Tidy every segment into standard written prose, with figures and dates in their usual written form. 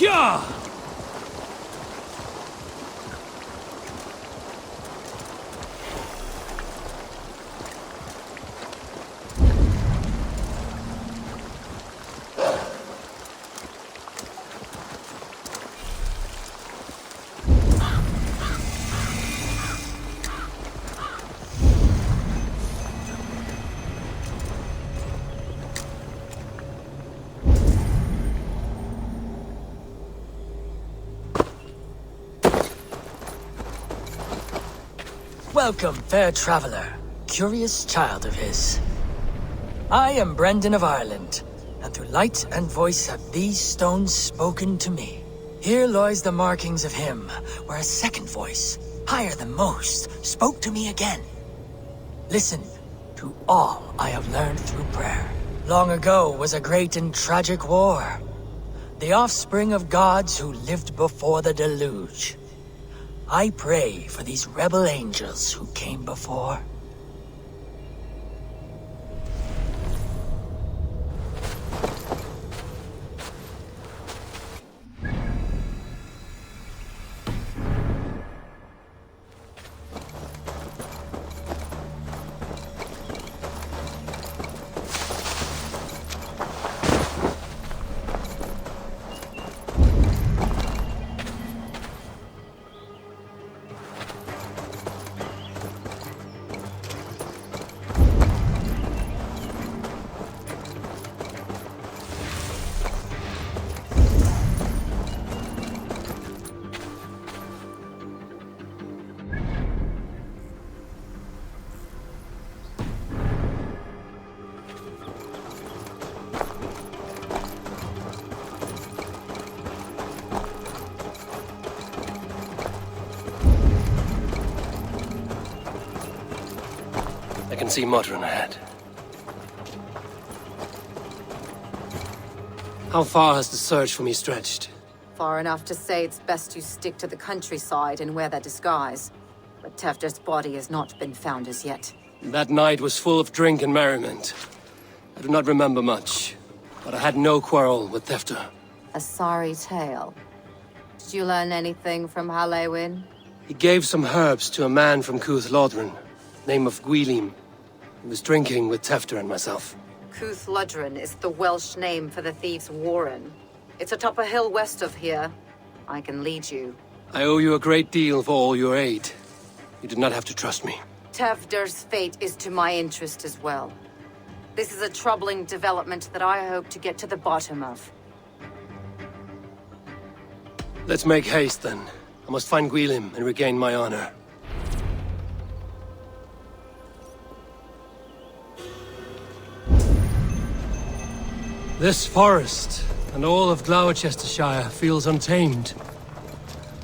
Yeah! Welcome, fair traveler, curious child of his. I am Brendan of Ireland, and through light and voice have these stones spoken to me. Here lies the markings of him, where a second voice, higher than most, spoke to me again. Listen to all I have learned through prayer. Long ago was a great and tragic war. The offspring of gods who lived before the deluge. I pray for these rebel angels who came before. I can see Modron ahead. How far has the search for me stretched? Far enough to say it's best you stick to the countryside and wear that disguise. But Tefder's body has not been found as yet. That night was full of drink and merriment. I do not remember much, but I had no quarrel with Tefder. A sorry tale. Did you learn anything from Halewin? He gave some herbs to a man from Cuth Lodren, name of Gwylim. He was drinking with Tefder and myself. Cuth Lodren is the Welsh name for the thieves' warren. It's atop a hill west of here. I can lead you. I owe you a great deal for all your aid. You did not have to trust me. Tefder's fate is to my interest as well. This is a troubling development that I hope to get to the bottom of. Let's make haste then. I must find Gwylim and regain my honor. This forest, and all of Gloucestershire, feels untamed.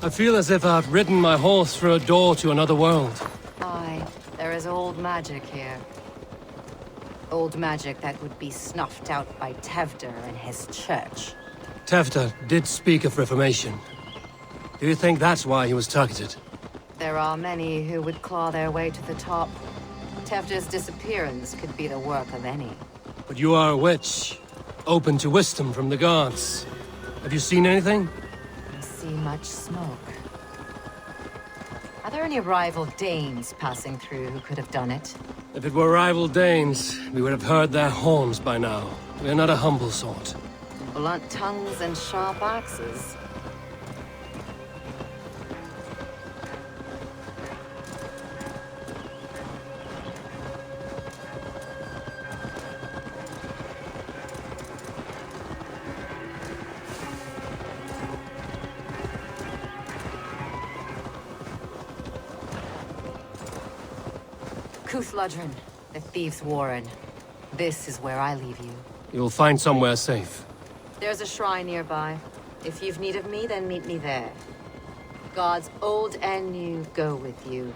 I feel as if I've ridden my horse through a door to another world. Aye, there is old magic here. Old magic that would be snuffed out by Tefder and his church. Tefder did speak of reformation. Do you think that's why he was targeted? There are many who would claw their way to the top. Tefder's disappearance could be the work of any. But you are a witch, open to wisdom from the gods. Have you seen anything? I see much smoke. Are there any rival Danes passing through who could have done it? If it were rival Danes, we would have heard their horns by now. We are not a humble sort. Blunt tongues and sharp axes. Cuth Lodren, the thieves' warren. This is where I leave you. You'll find somewhere safe. There's a shrine nearby. If you've need of me, then meet me there. Gods old and new go with you.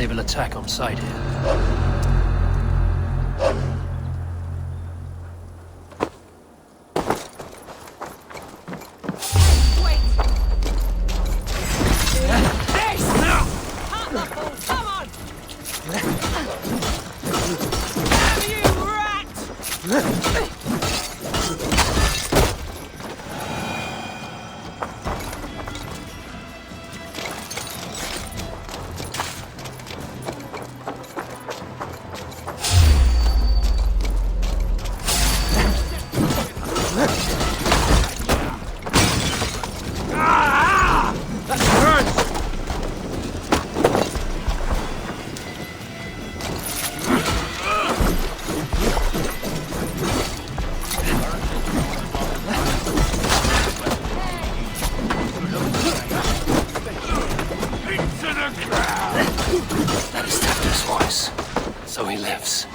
naval attack on sight here. That is Tefter's voice. So he lives.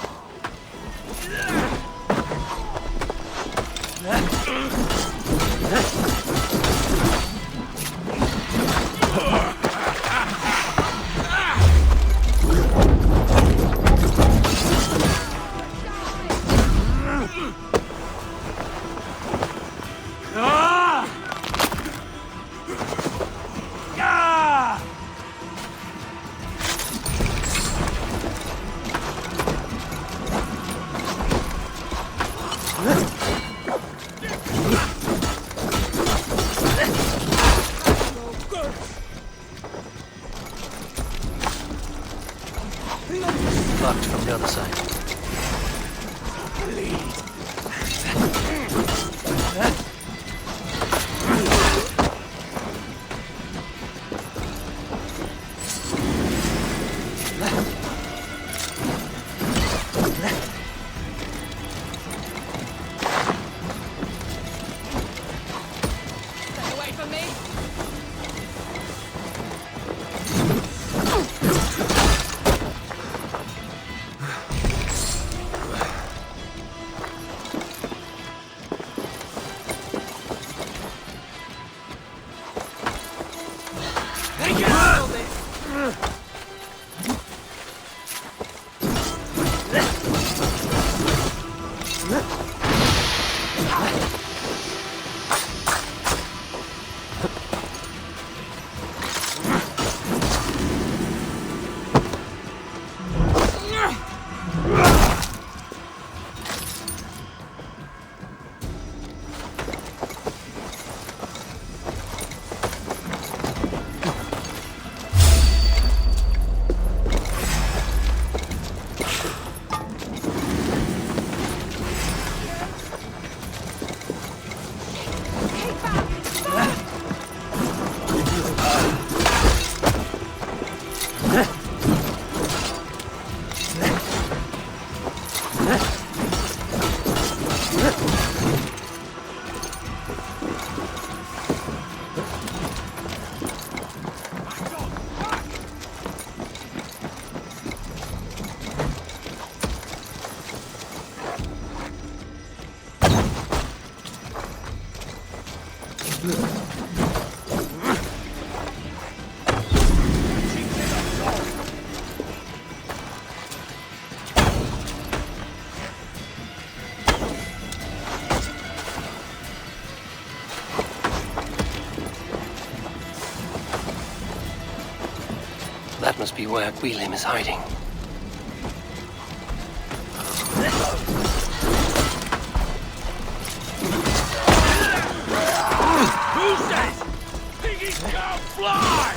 Locked from the other side. Stay away from me! That must be where Gwilym is hiding. Who says piggies can't fly?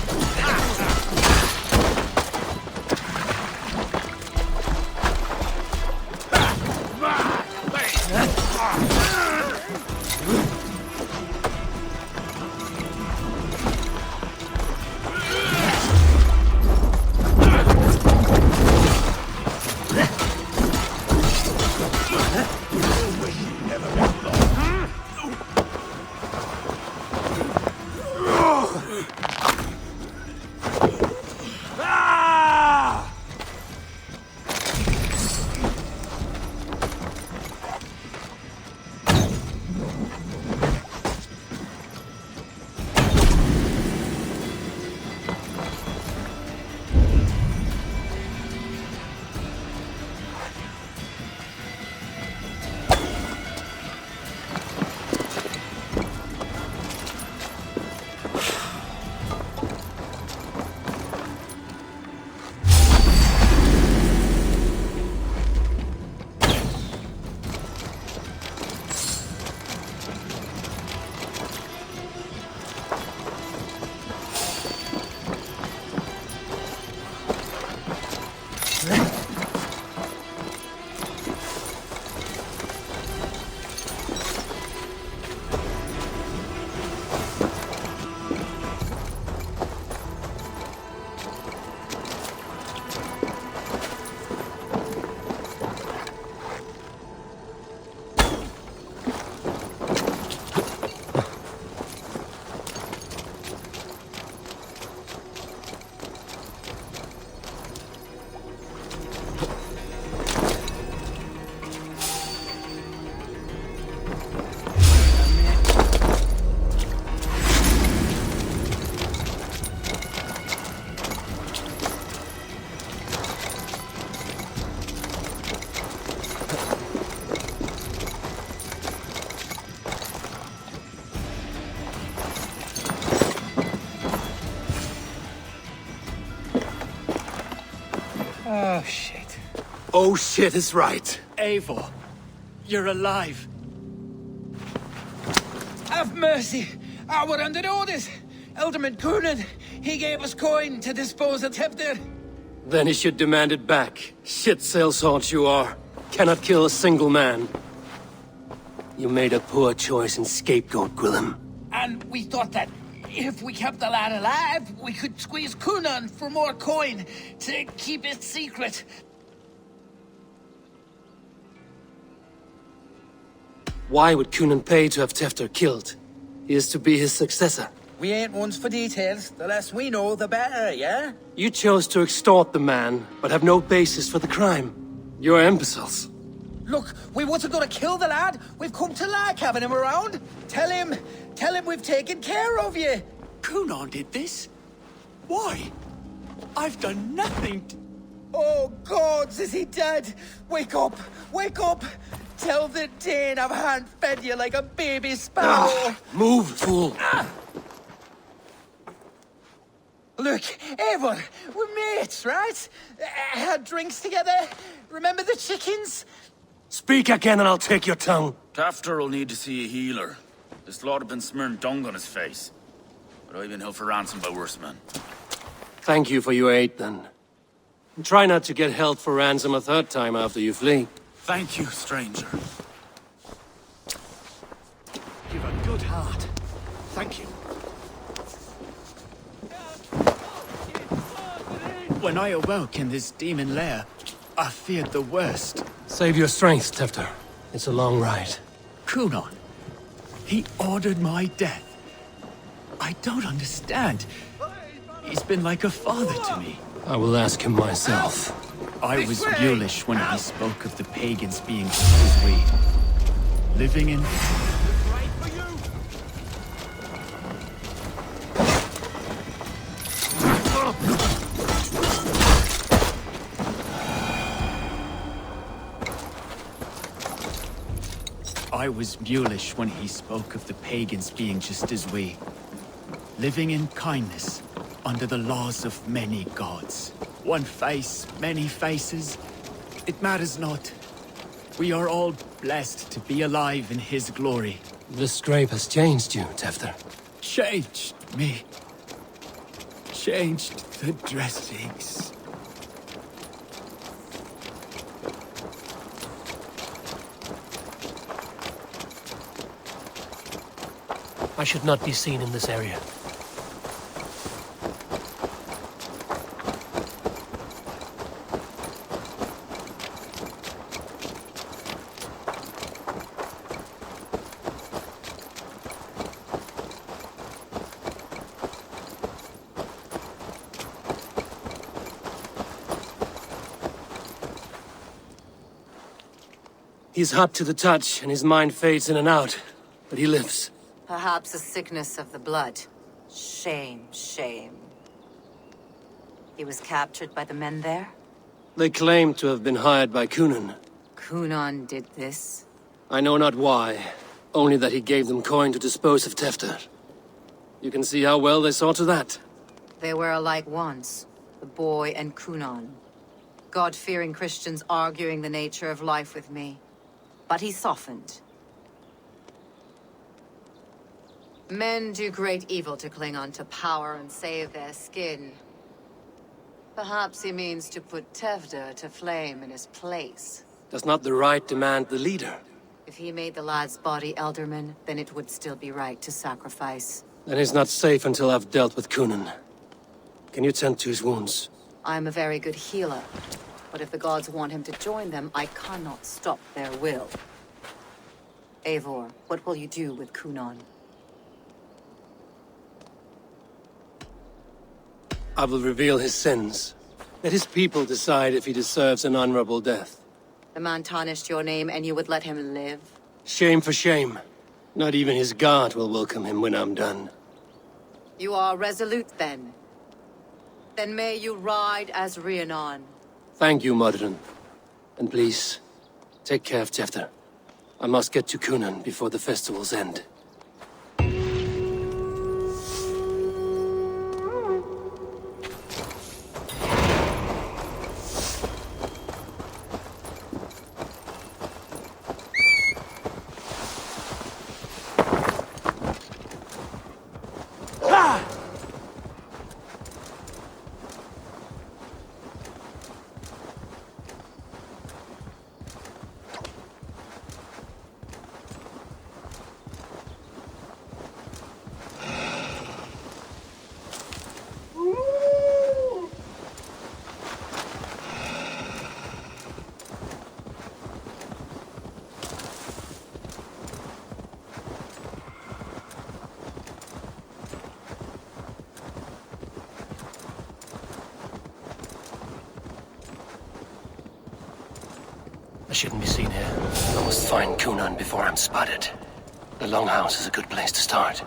Oh, shit. Oh shit is right. Eivor, you're alive. Have mercy. We're under orders. Alderman Coonan, he gave us coin to dispose of Tevdir. Then he should demand it back. Shit sellsword you are. Cannot kill a single man. You made a poor choice in scapegoat, Gwillem. And we thought that if we kept the lad alive, we could squeeze Coonan for more coin to keep it secret. Why would Coonan pay to have Tefter killed? He is to be his successor. We ain't ones for details. The less we know, the better, yeah? You chose to extort the man, but have no basis for the crime. You're imbeciles. Look, we wasn't gonna kill the lad. We've come to like having him around. Tell him we've taken care of you. Coonan did this? Why? I've done nothing Oh, gods, is he dead? Wake up! Wake up! Tell the Dane I've hand-fed you like a baby sparrow. Move, fool. Look, Eivor, we're mates, right? Had drinks together. Remember the chickens? Speak again and I'll take your tongue. Tafter will need to see a healer. This lord have been smearing dung on his face. But I've been held for ransom by worse men. Thank you for your aid, then. And try not to get held for ransom a third time after you flee. Thank you, stranger. You've a good heart. Thank you. When I awoke in this demon lair, I feared the worst. Save your strength, Tefter. It's a long ride. Coonan. He ordered my death. I don't understand. He's been like a father to me. I will ask him myself. I was mulish when he spoke of the pagans being just as we. Living in... I was mulish when he spoke of the pagans being just as we. Living in kindness, under the laws of many gods. One face, many faces. It matters not. We are all blessed to be alive in his glory. The scrape has changed you, Tefter. Changed me. Changed the dressings. I should not be seen in this area. He's hot to the touch, and his mind fades in and out. But he lives. Perhaps a sickness of the blood. Shame, shame. He was captured by the men there? They claim to have been hired by Coonan. Coonan did this? I know not why, only that he gave them coin to dispose of Tefter. You can see how well they saw to that. They were alike once, the boy and Coonan. God-fearing Christians arguing the nature of life with me. But he softened. Men do great evil to cling on to power and save their skin. Perhaps he means to put Tevder to flame in his place. Does not the right demand the leader? If he made the lad's body Elderman, then it would still be right to sacrifice. Then he's not safe until I've dealt with Coonan. Can you tend to his wounds? I'm a very good healer. But if the gods want him to join them, I cannot stop their will. Eivor, what will you do with Coonan? I will reveal his sins. Let his people decide if he deserves an honorable death. The man tarnished your name and you would let him live? Shame for shame. Not even his guard will welcome him when I'm done. You are resolute then. Then may you ride as Rhiannon. Thank you, Modern. And please, take care of Tefter. I must get to Coonan before the festival's end. shouldn't be seen here. I must find Cunan before I'm spotted. The Longhouse is a good place to start.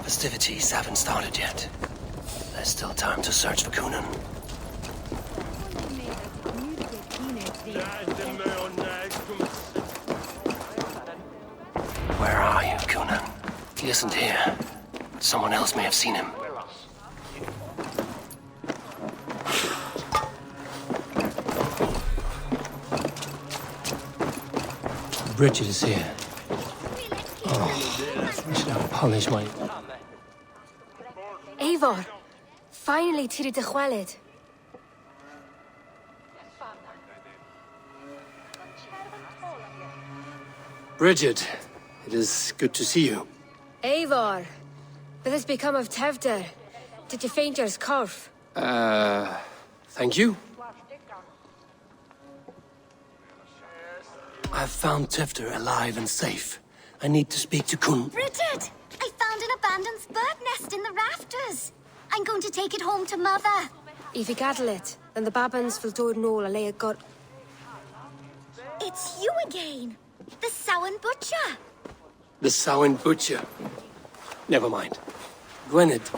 Festivities haven't started yet. There's still time to search for Cunan. Where are you, Cunan? He isn't here. Someone else may have seen him. Bridget is here. Oh, I should have polished my... Eivor, finally tíre de chwaled. Bridget, it is good to see you. Eivor, what has become of Tevder? Did you faint your scarf? Thank you. I've found Tevder alive and safe. I need to speak to Kun. Bridget! I found an abandoned bird nest in the rafters. I'm going to take it home to Mother. If you gaddle it, then the babans will do it all a lay it got. It's you again. The Sowen Butcher. The Sowen Butcher. Never mind. Gwynedd,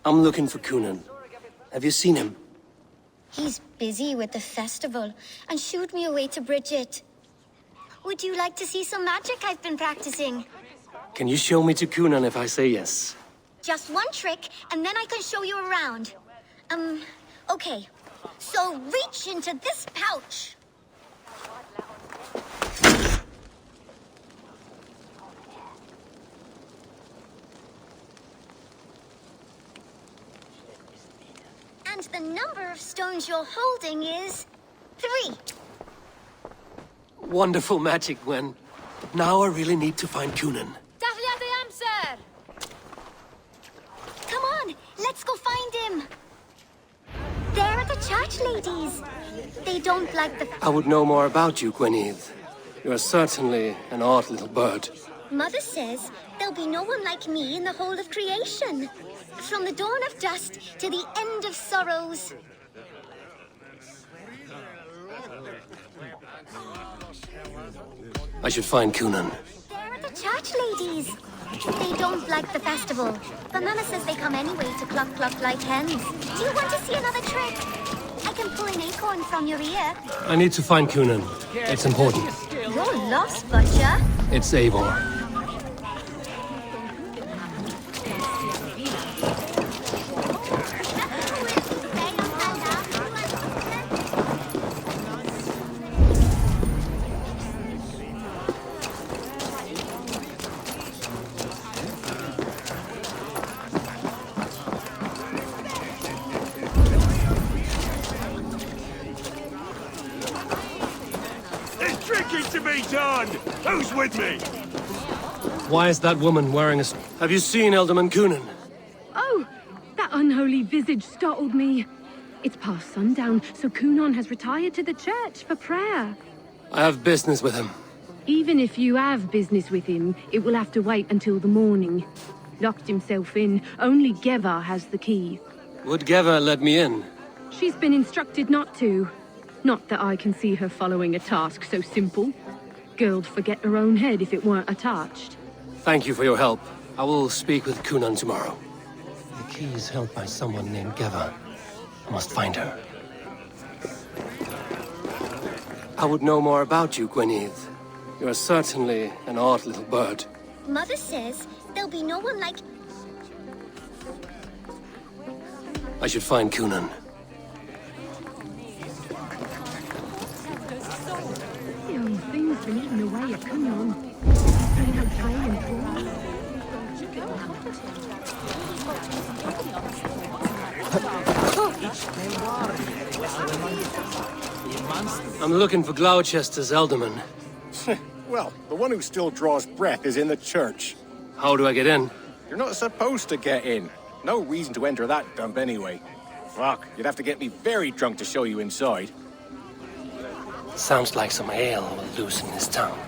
I'm looking for Cunan. Have you seen him? He's busy with the festival and shooed me away to Bridget. Would you like to see some magic I've been practicing? Can you show me to Cunan if I say yes? Just one trick, and then I can show you around. Okay. So reach into this pouch. And the number of stones you're holding is 3. Wonderful magic, Gwen. But now I really need to find Cunan. Daflia the answer! Come on, let's go find him. There are the church ladies. They don't like the... I would know more about you, Gwynedd. You are certainly an odd little bird. Mother says there'll be no one like me in the whole of creation. From the dawn of dust to the end of sorrows. I should find Cunan. There are the church ladies. They don't like the festival, but Mama says they come anyway to cluck cluck like hens. Do you want to see another trick? I can pull an acorn from your ear. I need to find Cunan. It's important. You're lost, Butcher. It's Eivor. To be done! Who's with me? Why is that woman wearing a... Have you seen Elderman Cunan? Oh, that unholy visage startled me. It's past sundown, so Cunan has retired to the church for prayer. I have business with him. Even if you have business with him, it will have to wait until the morning. Locked himself in. Only Geva has the key. Would Geva let me in? She's been instructed not to. Not that I can see her following a task so simple. Girl'd forget her own head if it weren't attached. Thank you for your help. I will speak with Cunan tomorrow. The key is held by someone named Geva. I must find her. I would know more about you, Gwynedd. You are certainly an odd little bird. Mother says there'll be no one like... I should find Cunan. The old thing's been eaten away at Cunan. I'm looking for Gloucester's Alderman. Well, the one who still draws breath is in the church. How do I get in? You're not supposed to get in. No reason to enter that dump anyway. Fuck, you'd have to get me very drunk to show you inside. Sounds like some ale will loosen his tongue.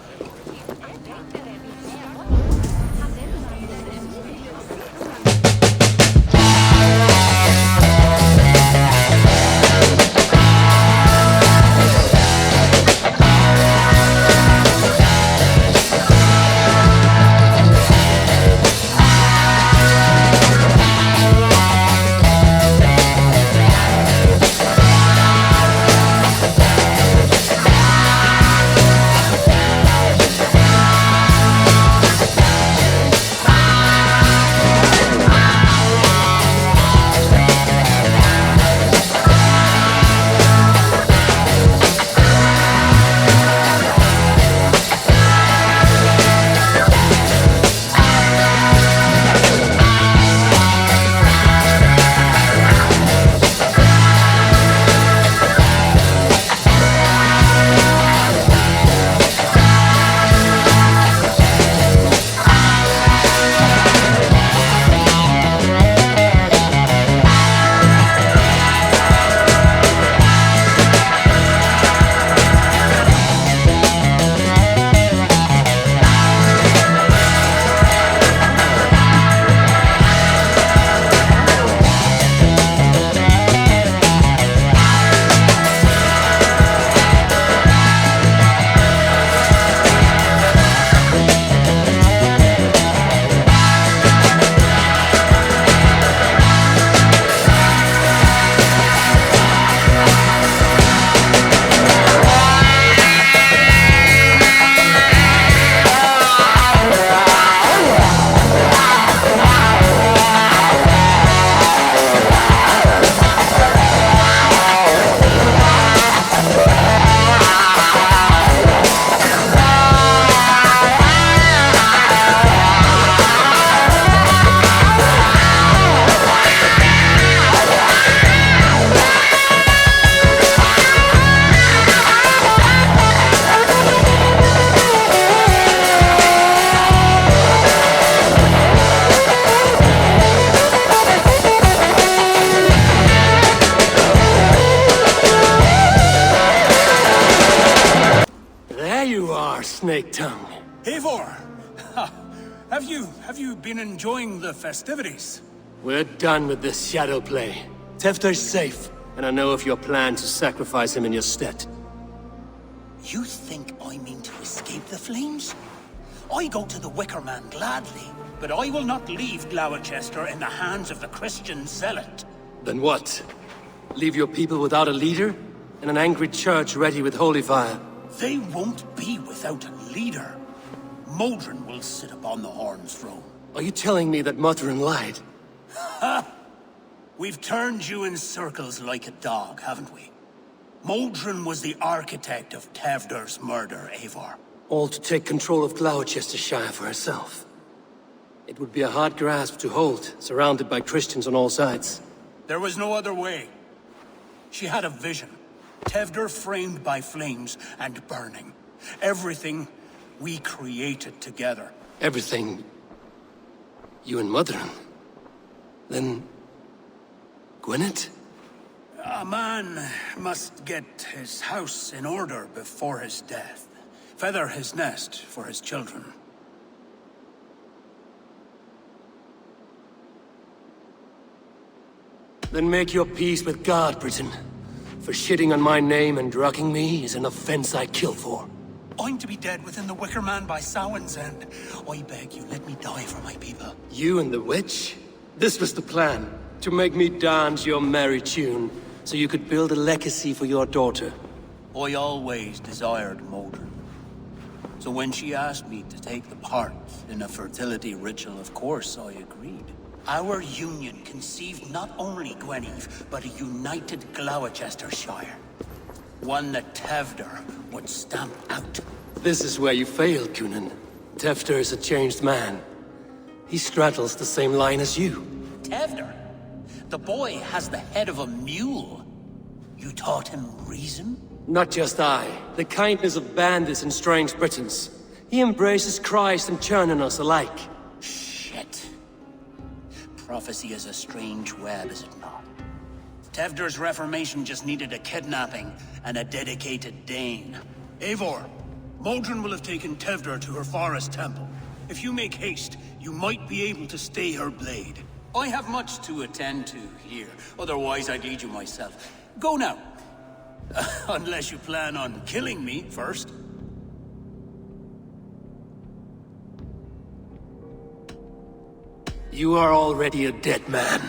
snake tongue. Eivor! Have you been enjoying the festivities? We're done with this shadow play. Tefter's safe, and I know of your plan to sacrifice him in your stead. You think I mean to escape the flames? I go to the Wicker Man gladly, but I will not leave Gloucester in the hands of the Christian zealot. Then what? Leave your people without a leader? And an angry church ready with holy fire? They won't be without a leader. Modron will sit upon the Horn's throne. Are you telling me that Modron lied? Ha! We've turned you in circles like a dog, haven't we? Modron was the architect of Tevder's murder, Eivor. All to take control of Gloucestershire for herself. It would be a hard grasp to hold, surrounded by Christians on all sides. There was no other way. She had a vision. Tevder framed by flames and burning. Everything we created together. Everything... you and Modron? Then... Gwyneth? A man must get his house in order before his death. Feather his nest for his children. Then make your peace with God, Britain. For shitting on my name and drugging me is an offense I kill for. I'm to be dead within the Wicker Man by Samhain's end. I beg you, let me die for my people. You and the witch? This was the plan. To make me dance your merry tune, so you could build a legacy for your daughter. I always desired Modron. So when she asked me to take the part in a fertility ritual, of course I agreed. Our union conceived not only Gweneve, but a united Gloucestershire. One that Tevder would stamp out. This is where you failed, Cunan. Tefter is a changed man. He straddles the same line as you. Tevder? The boy has the head of a mule. You taught him reason? Not just I. The kindness of bandits and strange Britons. He embraces Christ and churning us alike. Shit. Prophecy is a strange web, is it not? Tevder's reformation just needed a kidnapping and a dedicated Dane. Eivor, Modron will have taken Tevder to her forest temple. If you make haste, you might be able to stay her blade. I have much to attend to here, otherwise I'd lead you myself. Go now. Unless you plan on killing me first. You are already a dead man.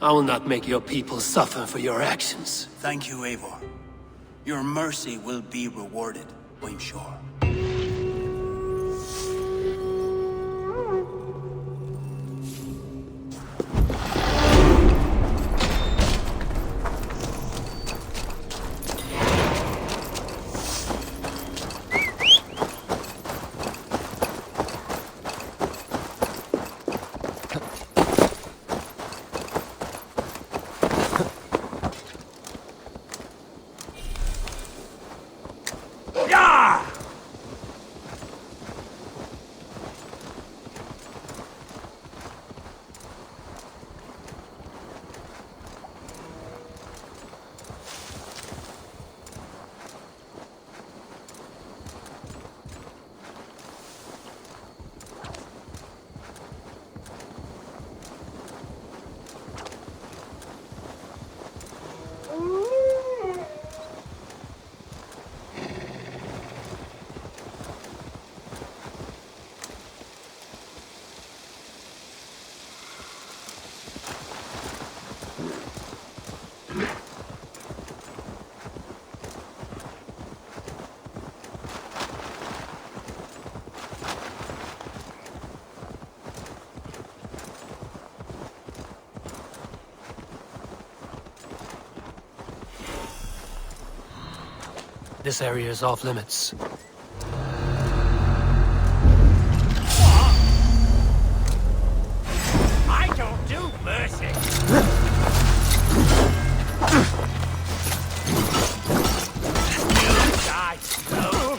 I will not make your people suffer for your actions. Thank you, Eivor. Your mercy will be rewarded, I'm sure. This area is off limits. I don't do mercy. You die slow.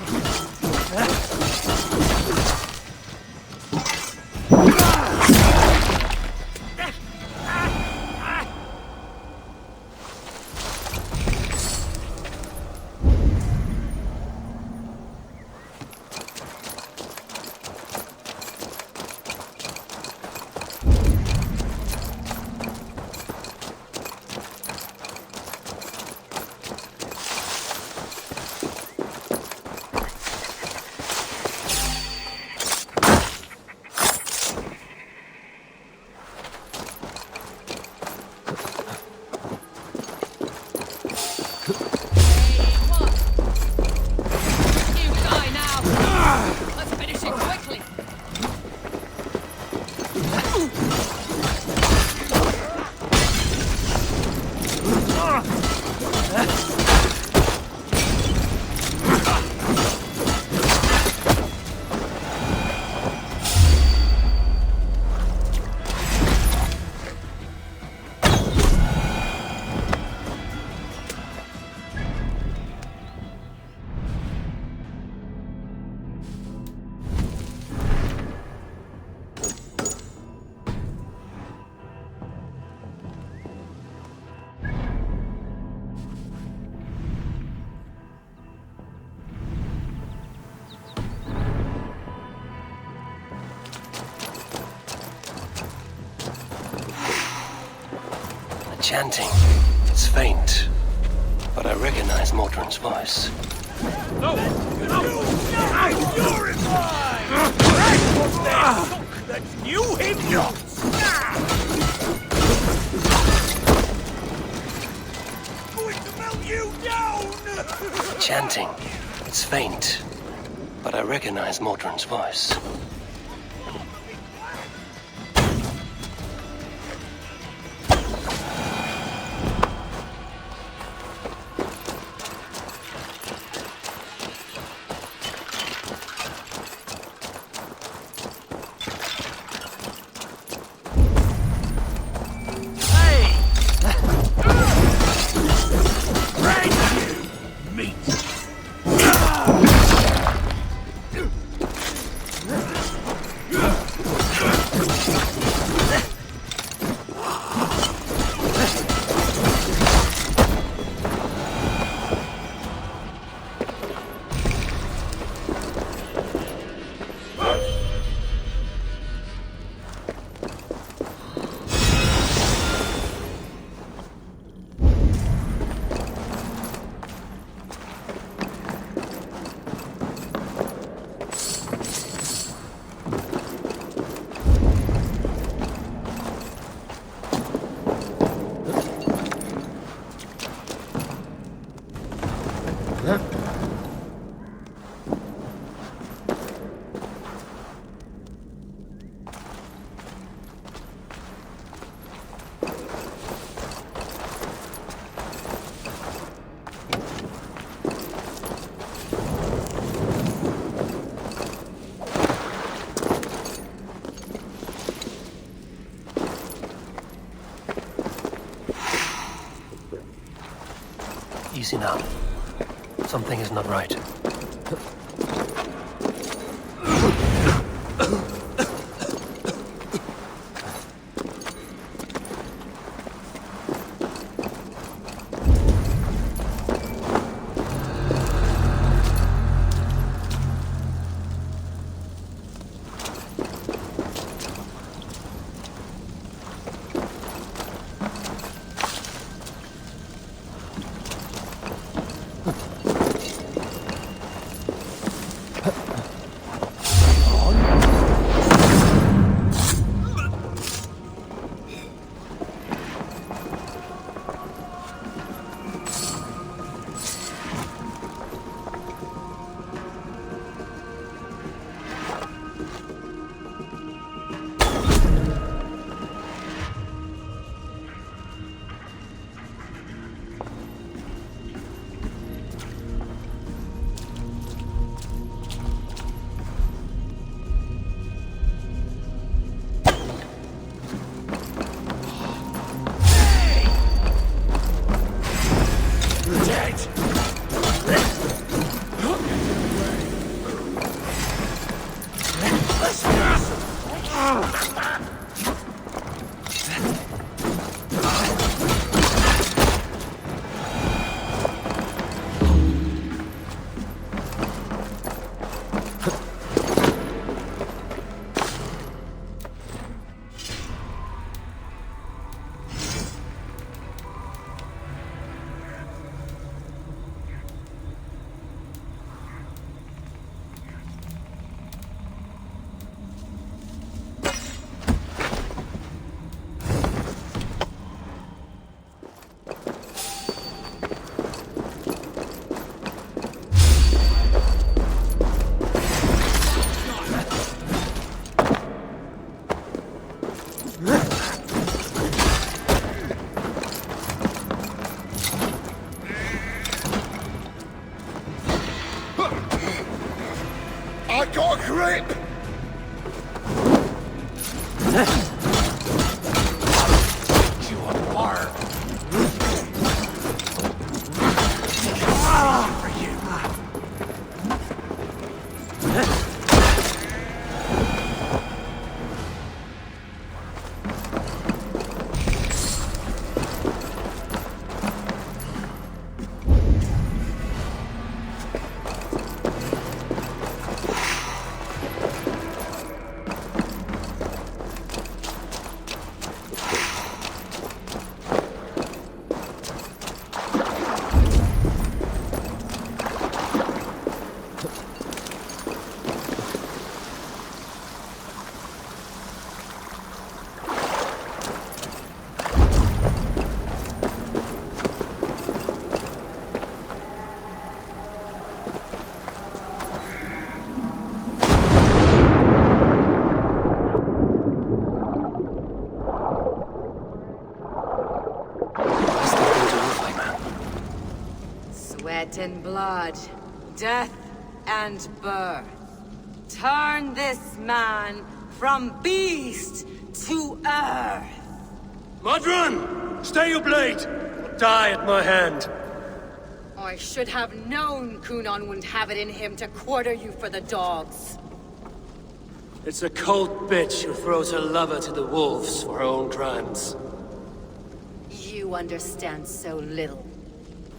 Chanting. It's faint, but I recognize Mordrin's voice. No! No! You're in mine! What's that? That's you hit nuts! Going to melt you down! Chanting. It's faint, but I recognize Mordrin's voice. Easy now. Something is not right. I got a grip! You are barred. Sweat and blood, death and birth. Turn this man from beast to earth. Modron! Stay your blade! Or die at my hand. I should have known Kunon wouldn't have it in him to quarter you for the dogs. It's a cold bitch who throws her lover to the wolves for her own crimes. You understand so little.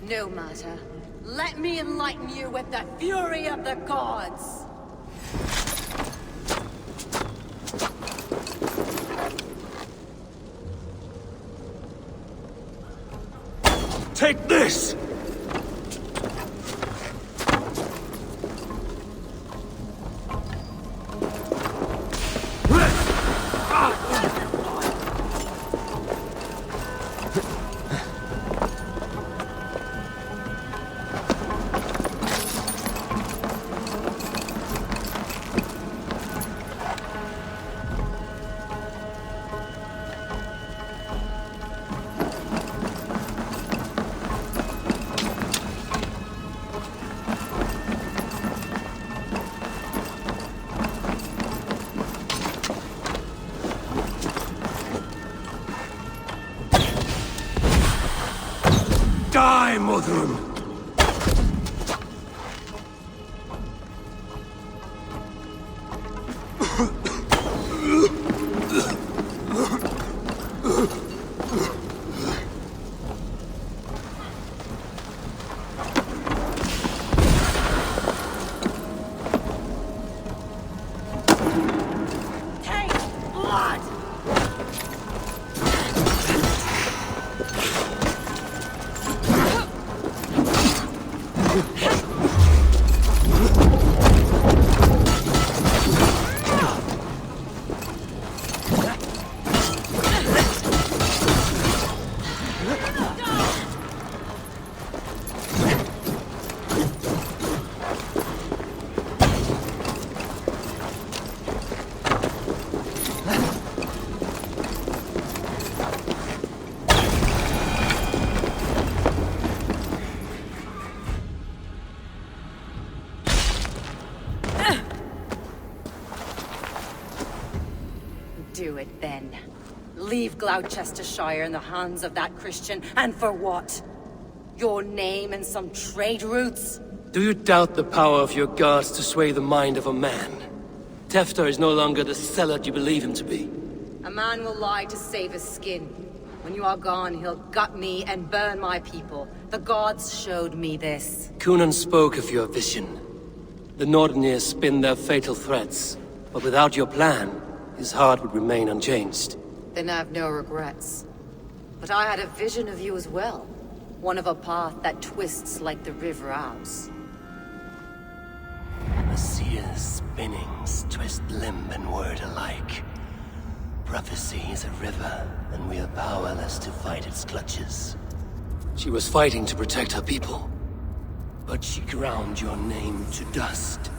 No matter. Let me enlighten you with the fury of the gods! Take this! Die, Modron! Do it then. Leave Gloucestershire in the hands of that Christian, and for what? Your name and some trade routes? Do you doubt the power of your gods to sway the mind of a man? Tefter is no longer the zealot you believe him to be. A man will lie to save his skin. When you are gone, he'll gut me and burn my people. The gods showed me this. Kunon spoke of your vision. The Nordenir spin their fatal threats, but without your plan, his heart would remain unchanged. Then I have no regrets. But I had a vision of you as well. One of a path that twists like the river Ouse. The seer's spinnings twist limb and word alike. Prophecy is a river, and we are powerless to fight its clutches. She was fighting to protect her people. But she ground your name to dust.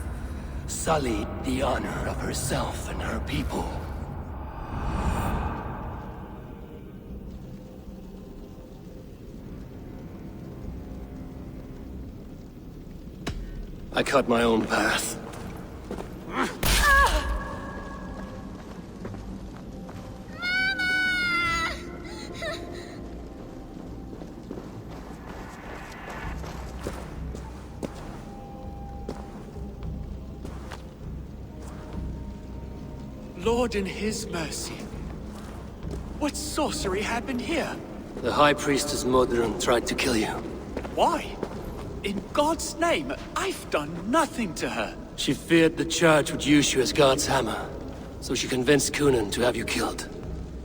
Sullied the honor of herself and her people. I cut my own path. Lord in his mercy. What sorcery happened here? The High Priestess Modron tried to kill you. Why? In God's name, I've done nothing to her. She feared the Church would use you as God's hammer, so she convinced Cunan to have you killed.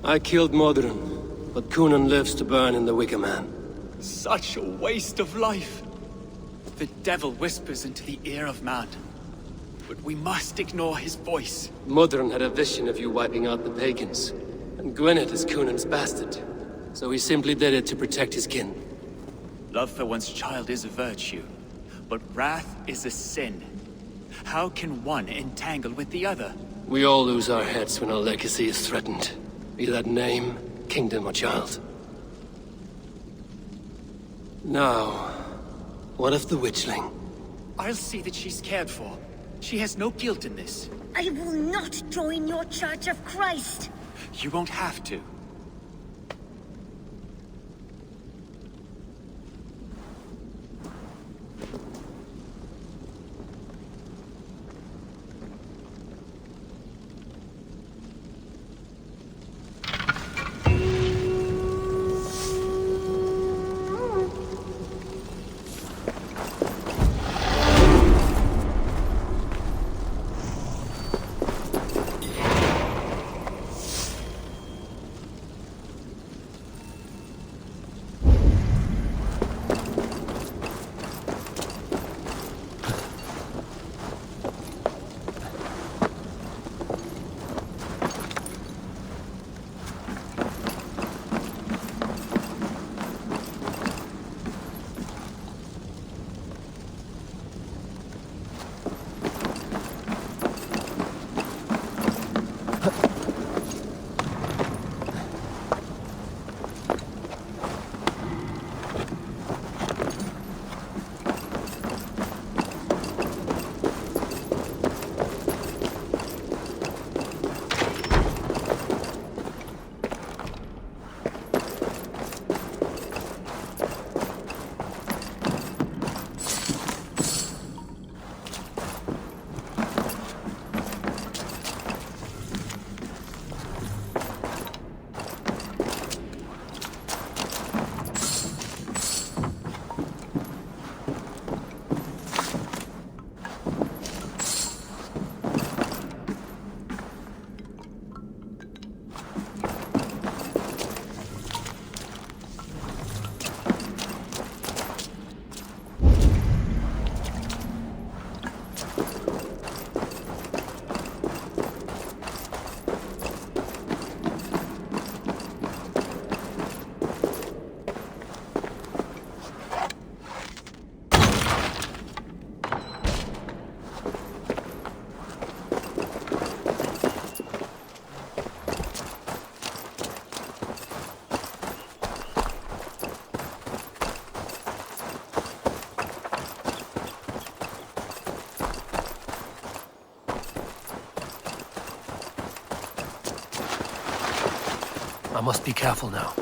I killed Modron, but Cunan lives to burn in the Wicker Man. Such a waste of life. The devil whispers into the ear of man, but we must ignore his voice. Modron had a vision of you wiping out the pagans, and Gwynedd is Cunan's bastard, so he simply did it to protect his kin. Love for one's child is a virtue, but wrath is a sin. How can one entangle with the other? We all lose our heads when our legacy is threatened, be that name, kingdom, or child. Now, what of the witchling? I'll see that she's cared for. She has no guilt in this. I will not join your Church of Christ. You won't have to. I must be careful now.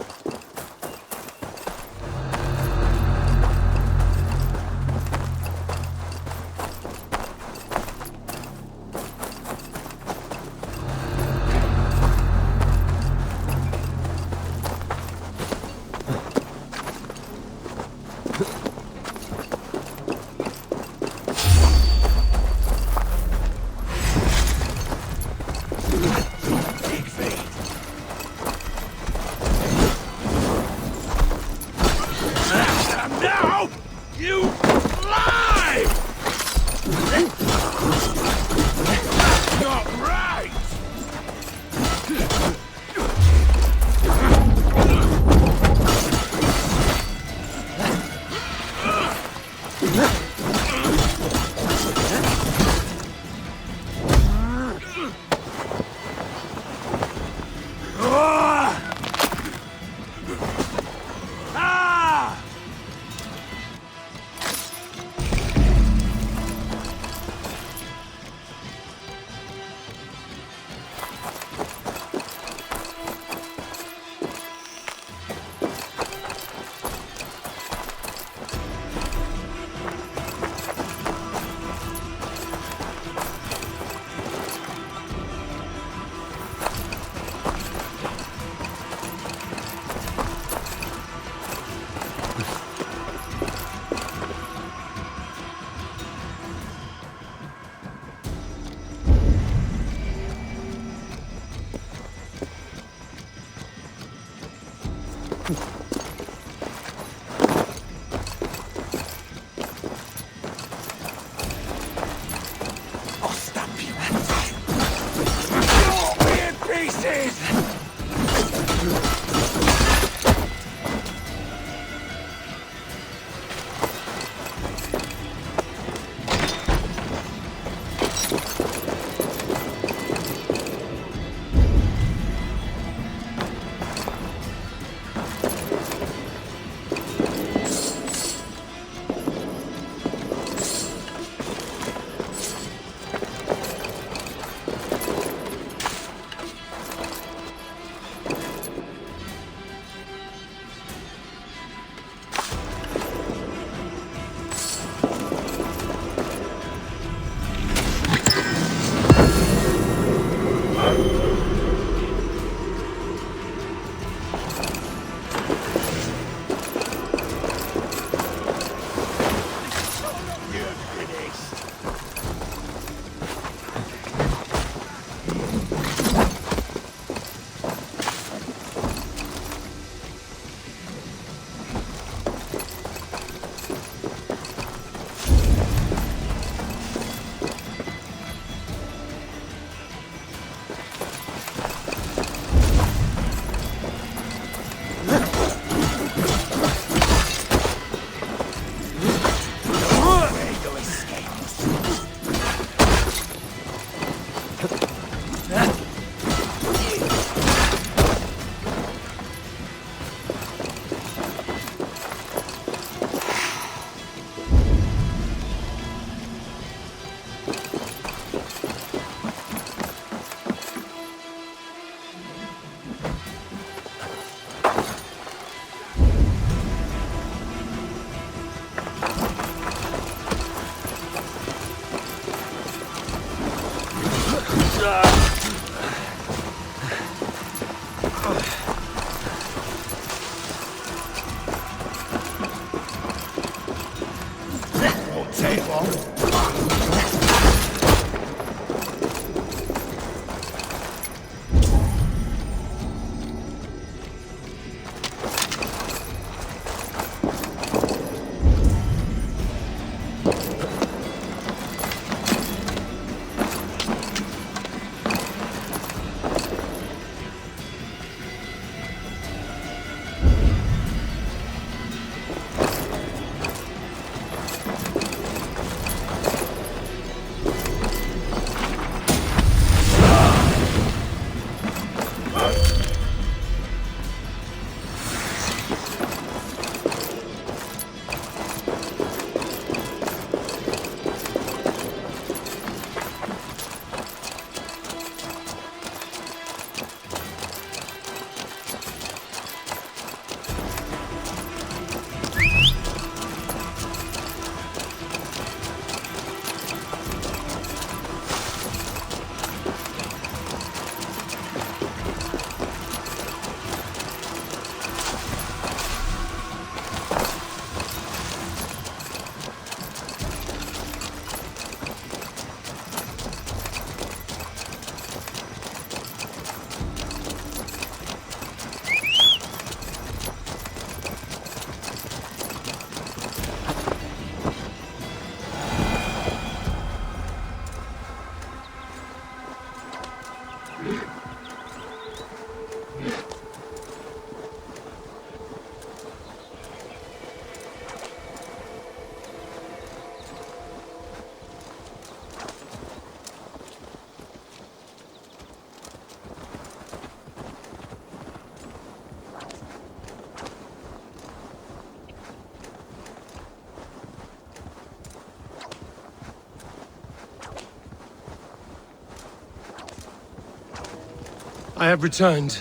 I have returned.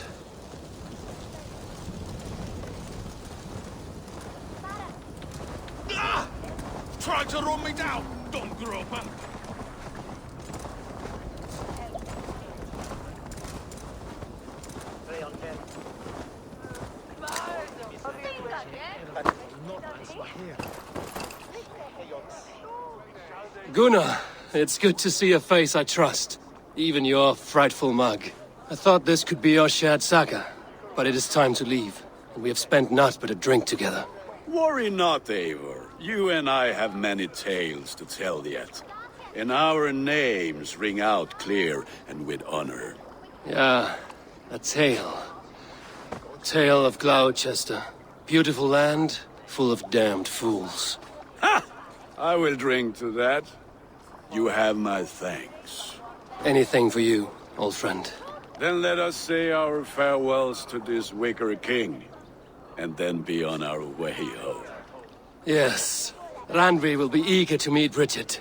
Try to run me down, dumb groper! Gunnar, it's good to see a face I trust. Even your frightful mug. I thought this could be your shared saga, but it is time to leave, and we have spent naught but a drink together. Worry not, Eivor. You and I have many tales to tell yet. And our names ring out clear and with honor. Yeah, a tale. Tale of Gloucester. Beautiful land, full of damned fools. Ha! I will drink to that. You have my thanks. Anything for you, old friend. Then let us say our farewells to this wicker king, and then be on our way home. Yes, Randvi will be eager to meet Richard.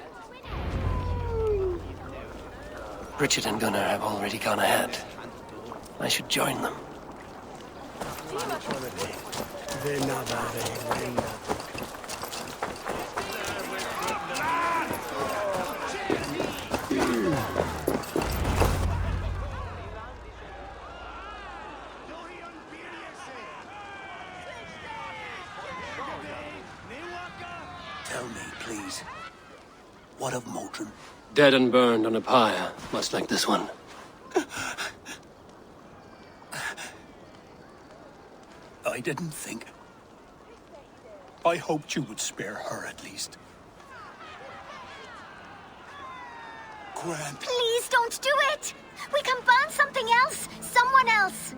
Richard and Gunnar have already gone ahead. I should join them. Tell me, please. What of Motrin? Dead and burned on a pyre, much like this one. I didn't think. I hoped you would spare her at least. Grant. Please don't do it! We can burn something else! Someone else!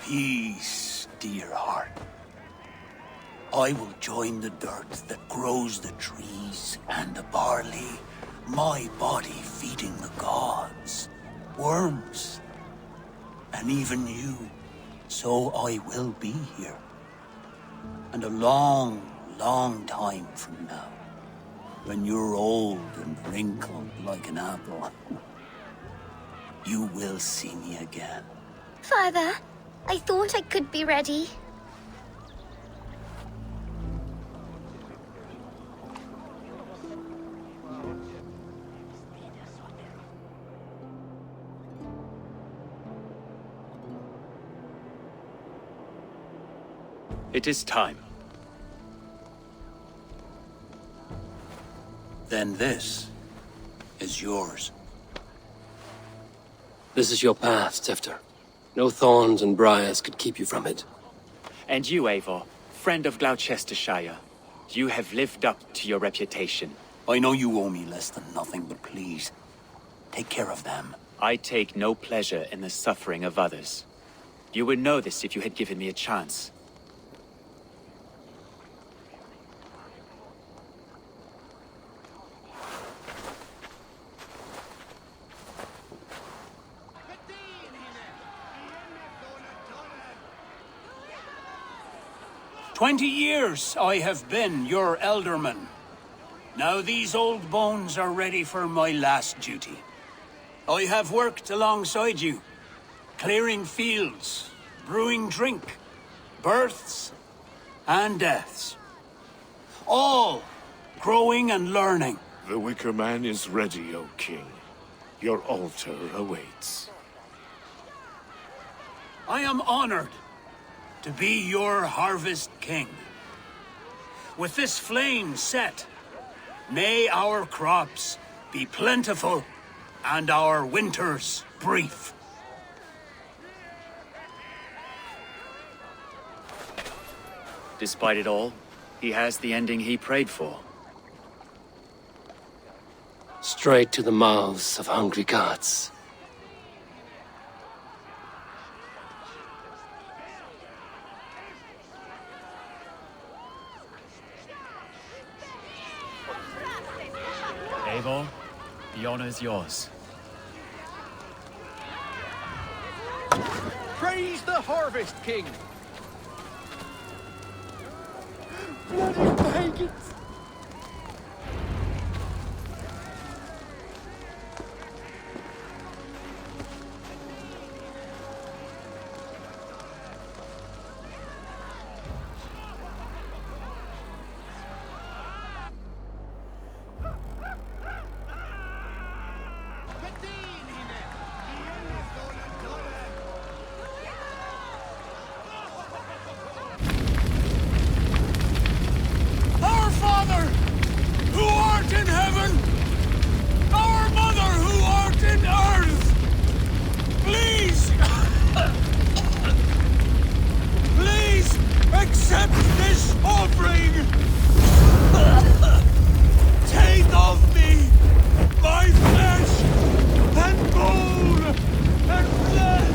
Peace, dear heart. I will join the dirt that grows the trees and the barley, my body feeding the gods, worms, and even you. So I will be here. And a long, long time from now, when you're old and wrinkled like an apple, you will see me again. Father, I thought I could be ready. It is time. Then this is yours. This is your path, Tefter. No thorns and briars could keep you from it. And you, Eivor, friend of Gloucestershire, you have lived up to your reputation. I know you owe me less than nothing, but please, take care of them. I take no pleasure in the suffering of others. You would know this if you had given me a chance. "20 years I have been your elderman. Now these old bones are ready for my last duty. I have worked alongside you, clearing fields, brewing drink, births and deaths. All growing and learning. The Wicker Man is ready, O King. Your altar awaits. I am honored to be your Harvest King. With this flame set, may our crops be plentiful and our winters brief. Despite it all, he has the ending he prayed for. Straight to the mouths of hungry gods. Eivor, the honor is yours. Praise the Harvest King! Bloody pagans! Our Father, who art in heaven, our Mother, who art in earth, please, please accept this offering. Take of me my flesh and bone and bless.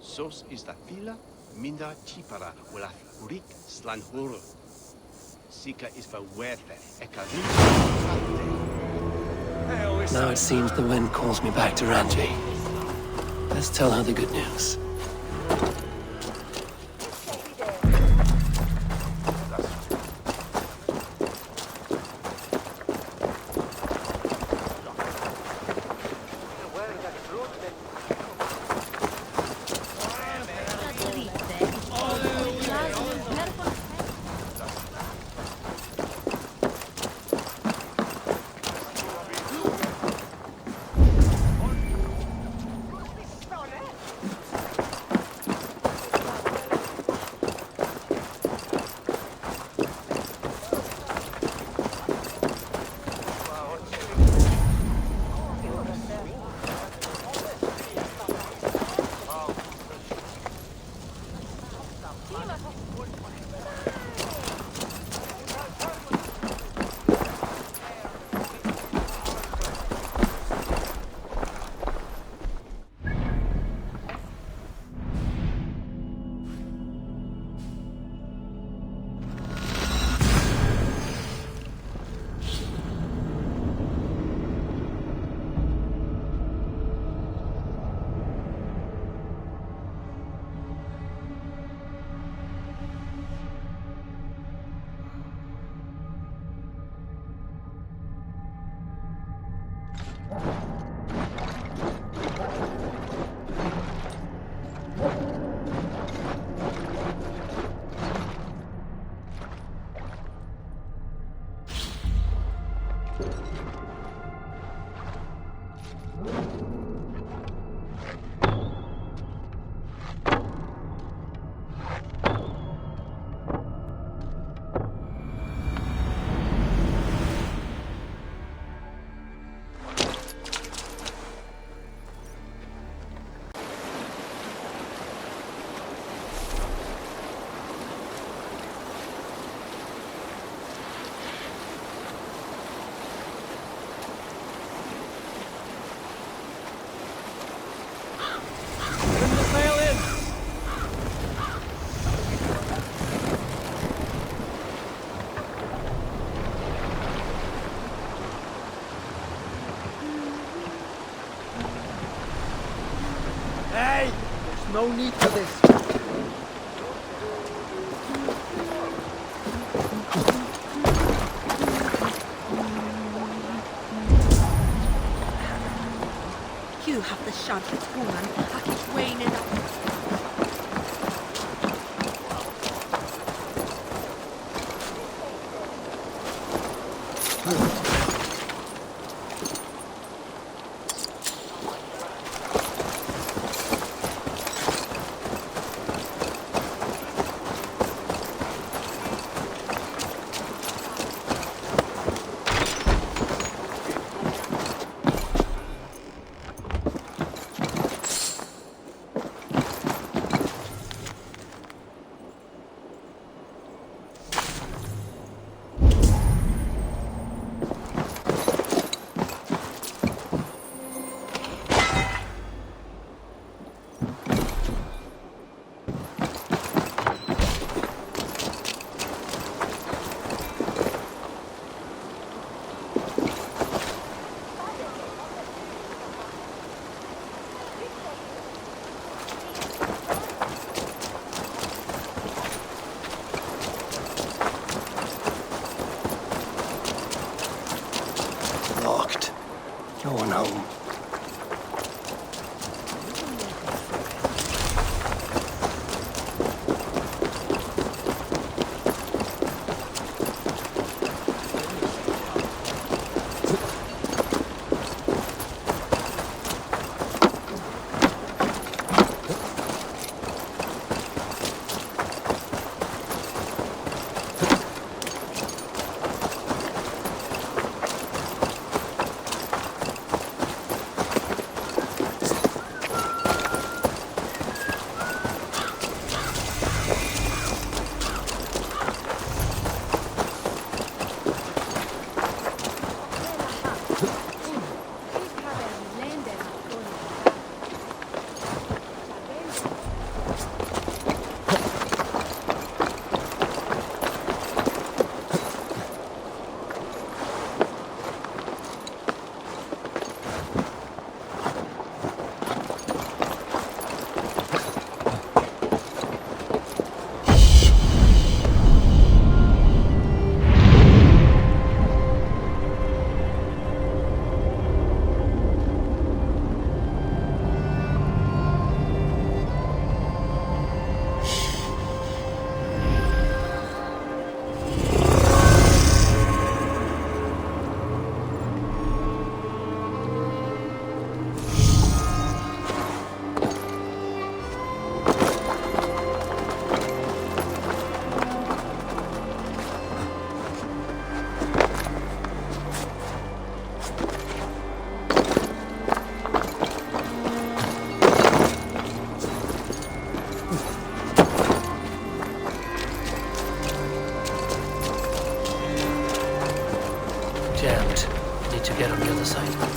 Sos is the fila minda chipara wala hurik slanhur. Sika is for werte ekavin. Now it seems the wind calls me back to Ranji. Let's tell her the good news. Hey! There's no need for this. You have the sharpest woman. I keep weighing it up. Locked. No one home. Jammed. Need to get on the other side.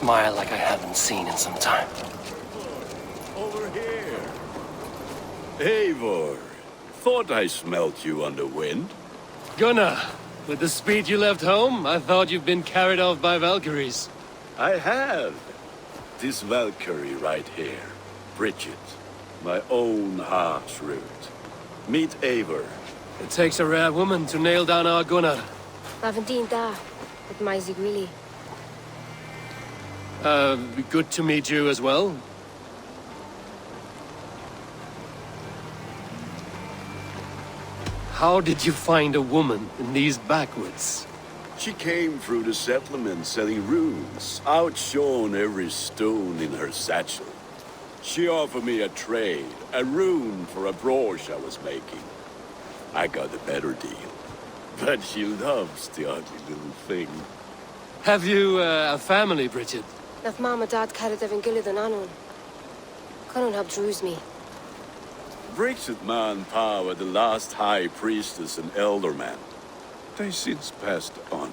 smile like I haven't seen in some time. Over here. Eivor, thought I smelt you on the wind. Gunnar, with the speed you left home, I thought you'd been carried off by Valkyries. I have. This Valkyrie right here, Bridget, my own heart's root. Meet Eivor. It takes a rare woman to nail down our Gunnar. Lavendine da, with Maisy Gwili. Good to meet you as well. How did you find a woman in these backwoods? She came through the settlement selling runes, outshone every stone in her satchel. She offered me a trade, a rune for a brooch I was making. I got a better deal. But she loves the ugly little thing. Have you a family, Bridget? Nath Mom and Dad carried Evan Gillid and Anon. Couldn't have drews me. Bridget Man Power, the last high priestess and elderman. They since passed on.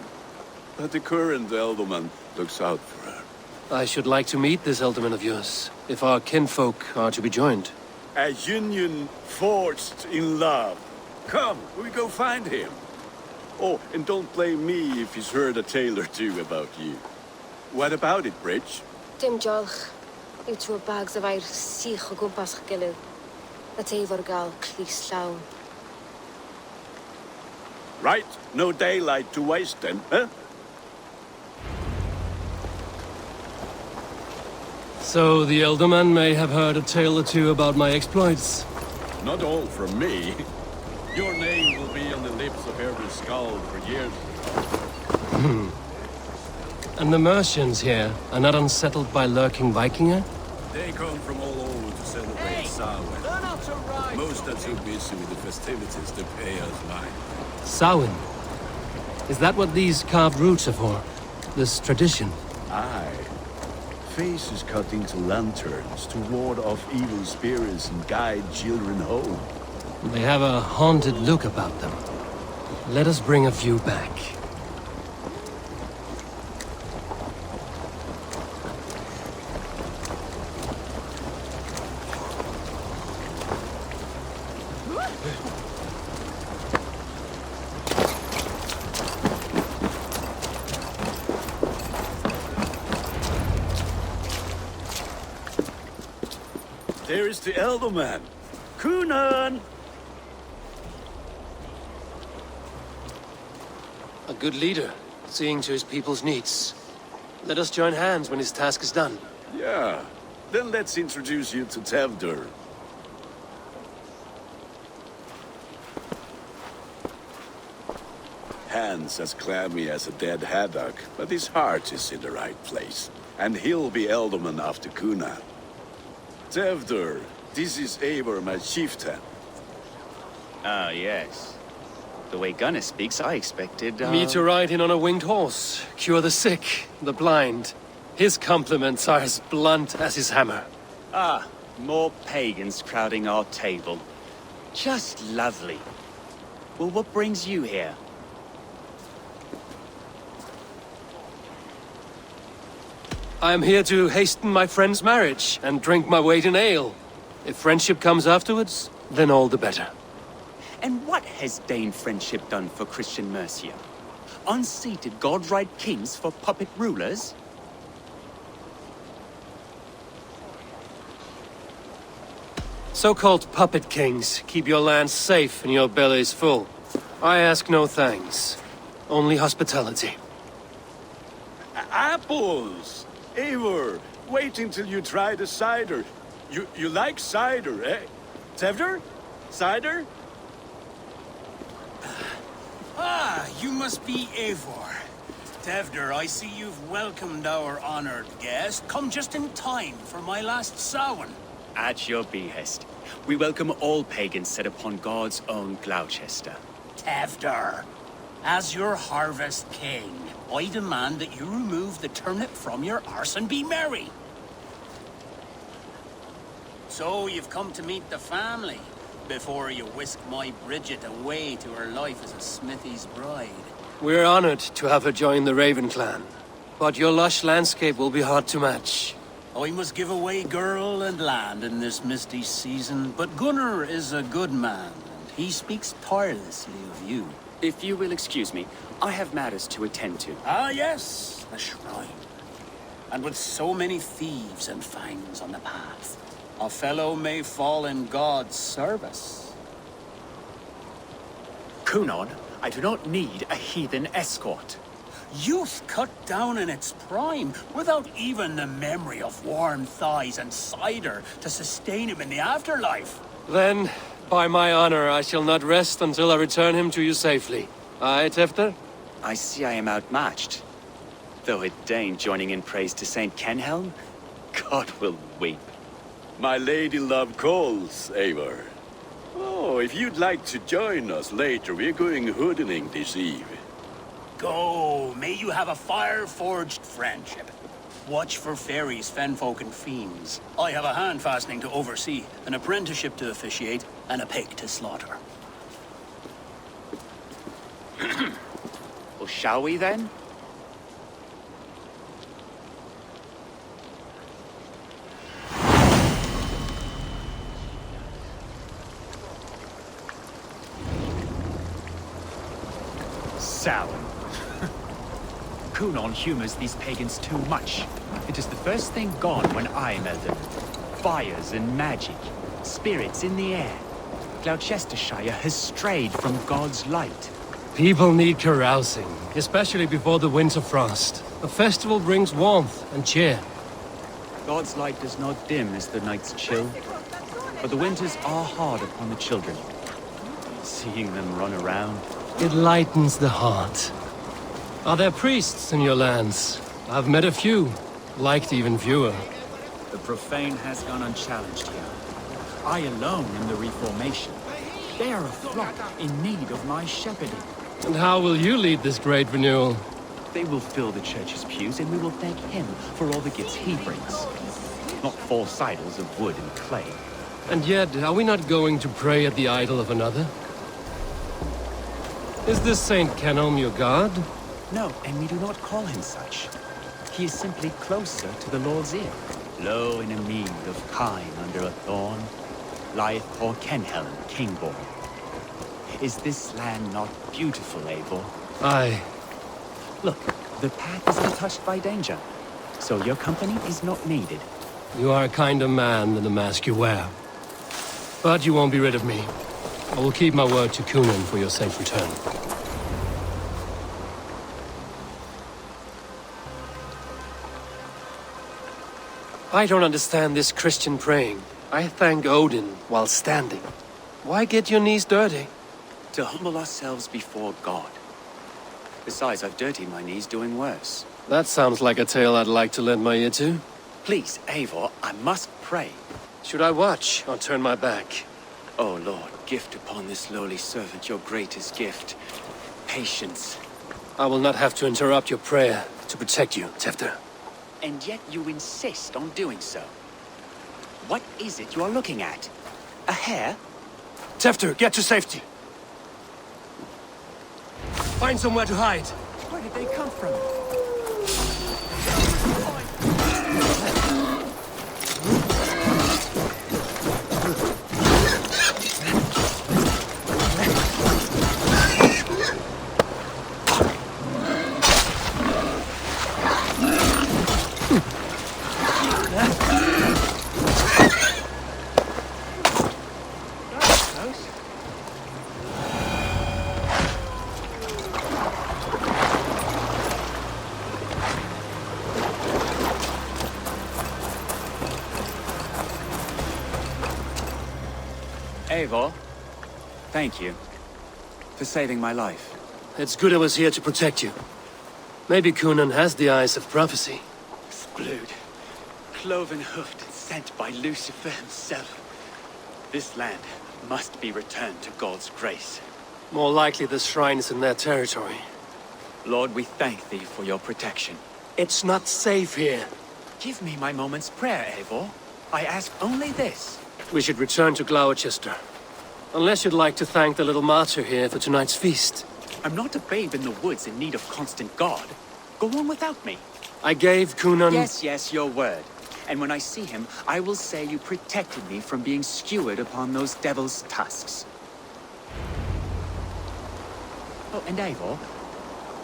But the current elderman looks out for her. I should like to meet this elderman of yours, if our kinfolk are to be joined. A union forged in love. Come, we go find him. Oh, and don't blame me if he's heard a tale or two about you. What about it, Bridge? Dim Jolch. You threw bags of air sich o gwmpas Gillid. That's Eivor gal clis llawn. Right, no daylight to waste then, huh? So the elderman may have heard a tale or two about my exploits. Not all from me. Your name will be on the lips of every skull for years. And the Mercians here are not unsettled by lurking Vikinger? They come from all over to celebrate Samhain. Most are too busy with the festivities to pay us mind. Samhain? Is that what these carved roots are for? This tradition? Aye. Faces cut into lanterns to ward off evil spirits and guide children home. They have a haunted look about them. Let us bring a few back. There is the Elderman. Kunan! A good leader, seeing to his people's needs. Let us join hands when his task is done. Yeah. Then let's introduce you to Tevdur. Hands as clammy as a dead haddock, but his heart is in the right place. And he'll be Elderman after Kunan. Tevdur, this is Eivor, my chieftain. Ah, yes. The way Gunnar speaks, I expected, Me to ride in on a winged horse, cure the sick, the blind. His compliments are as blunt as his hammer. Ah, more pagans crowding our table. Just lovely. Well, what brings you here? I am here to hasten my friend's marriage and drink my weight in ale. If friendship comes afterwards, then all the better. And what has Dane friendship done for Christian Mercia? Unseated god-right kings for puppet rulers? So-called puppet kings keep your lands safe and your bellies full. I ask no thanks, only hospitality. Apples! Eivor, wait until you try the cider. You like cider, eh? Tevdur? Cider? Ah, you must be Eivor. Tevdur, I see you've welcomed our honored guest. Come just in time for my last Samhain. At your behest. We welcome all pagans set upon God's own Gloucester. Tevdur, as your harvest king, I demand that you remove the turnip from your arse and be merry. So you've come to meet the family before you whisk my Bridget away to her life as a smithy's bride. We're honored to have her join the Raven clan. but your lush landscape will be hard to match. I must give away girl and land in this misty season, but Gunnar is a good man, and he speaks tirelessly of you. If you will excuse me, I have matters to attend to. Ah, yes, the shrine. And with so many thieves and fangs on the path, a fellow may fall in God's service. Kunon, I do not need a heathen escort. Youth cut down in its prime, without even the memory of warm thighs and cider to sustain him in the afterlife. Then, by my honor, I shall not rest until I return him to you safely. Aye, Tefter? I see I am outmatched. Though a Dane joining in praise to Saint Kenhelm, God will weep. My lady love calls, Eivor. Oh, if you'd like to join us later, we're going hoodening this eve. Go, may you have a fire-forged friendship. Watch for fairies, fenfolk, and fiends. I have a hand fastening to oversee, an apprenticeship to officiate, and a pig to slaughter. Well, shall we then? Sour. Kunon humors these pagans too much. It is the first thing gone when I met them. Fires and magic, spirits in the air. Gloucestershire has strayed from God's light. People need carousing, especially before the winter frost. A festival brings warmth and cheer. God's light does not dim as the nights chill, but the winters are hard upon the children. Seeing them run around, it lightens the heart. Are there priests in your lands? I've met a few, liked even fewer. The profane has gone unchallenged here. I alone am the Reformation. They are a flock in need of my shepherding. And how will you lead this great renewal? They will fill the church's pews, and we will thank him for all the gifts he brings. Not false idols of wood and clay. And yet, are we not going to pray at the idol of another? Is this Saint Kenhelm your god? No, and we do not call him such. He is simply closer to the Lord's ear. Low in a mead of kine under a thorn, lieth poor Kenhelm, king-born. Is this land not beautiful, Eivor? Aye. Look, the path is untouched by danger, so your company is not needed. You are a kinder man than the mask you wear. But you won't be rid of me. I will keep my word to Kunon for your safe return. I don't understand this Christian praying. I thank Odin while standing. Why get your knees dirty? To humble ourselves before God. Besides, I've dirtied my knees doing worse. That sounds like a tale I'd like to lend my ear to. Please, Eivor, I must pray. Should I watch or turn my back? Oh Lord, gift upon this lowly servant your greatest gift. Patience. I will not have to interrupt your prayer to protect you, Tefter. And yet you insist on doing so. What is it you are looking at? A hare? Tefter, get to safety! Find somewhere to hide! Where did they come from? Eivor, thank you for saving my life. It's good I was here to protect you. Maybe Kunon has the eyes of prophecy. Splood, cloven-hoofed and sent by Lucifer himself. This land must be returned to God's grace. More likely the shrine is in their territory. Lord, we thank thee for your protection. It's not safe here. Give me my moment's prayer, Eivor. I ask only this. We should return to Gloucester. Unless you'd like to thank the little martyr here for tonight's feast. I'm not a babe in the woods in need of constant guard. Go on without me. I gave Kunan... Yes, your word. And when I see him, I will say you protected me from being skewered upon those devil's tusks. Oh, and Eivor,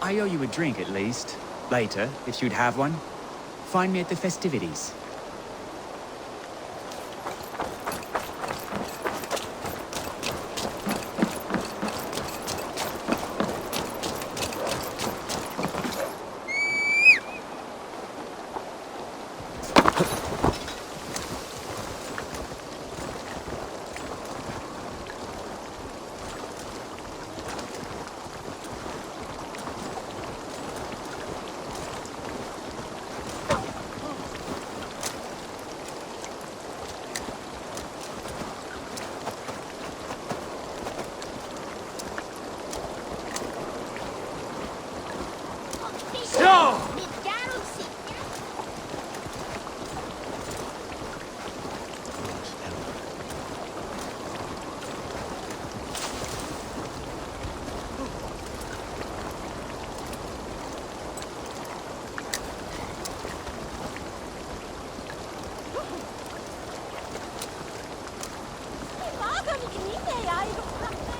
I owe you a drink at least. Later, if you'd have one. Find me at the festivities.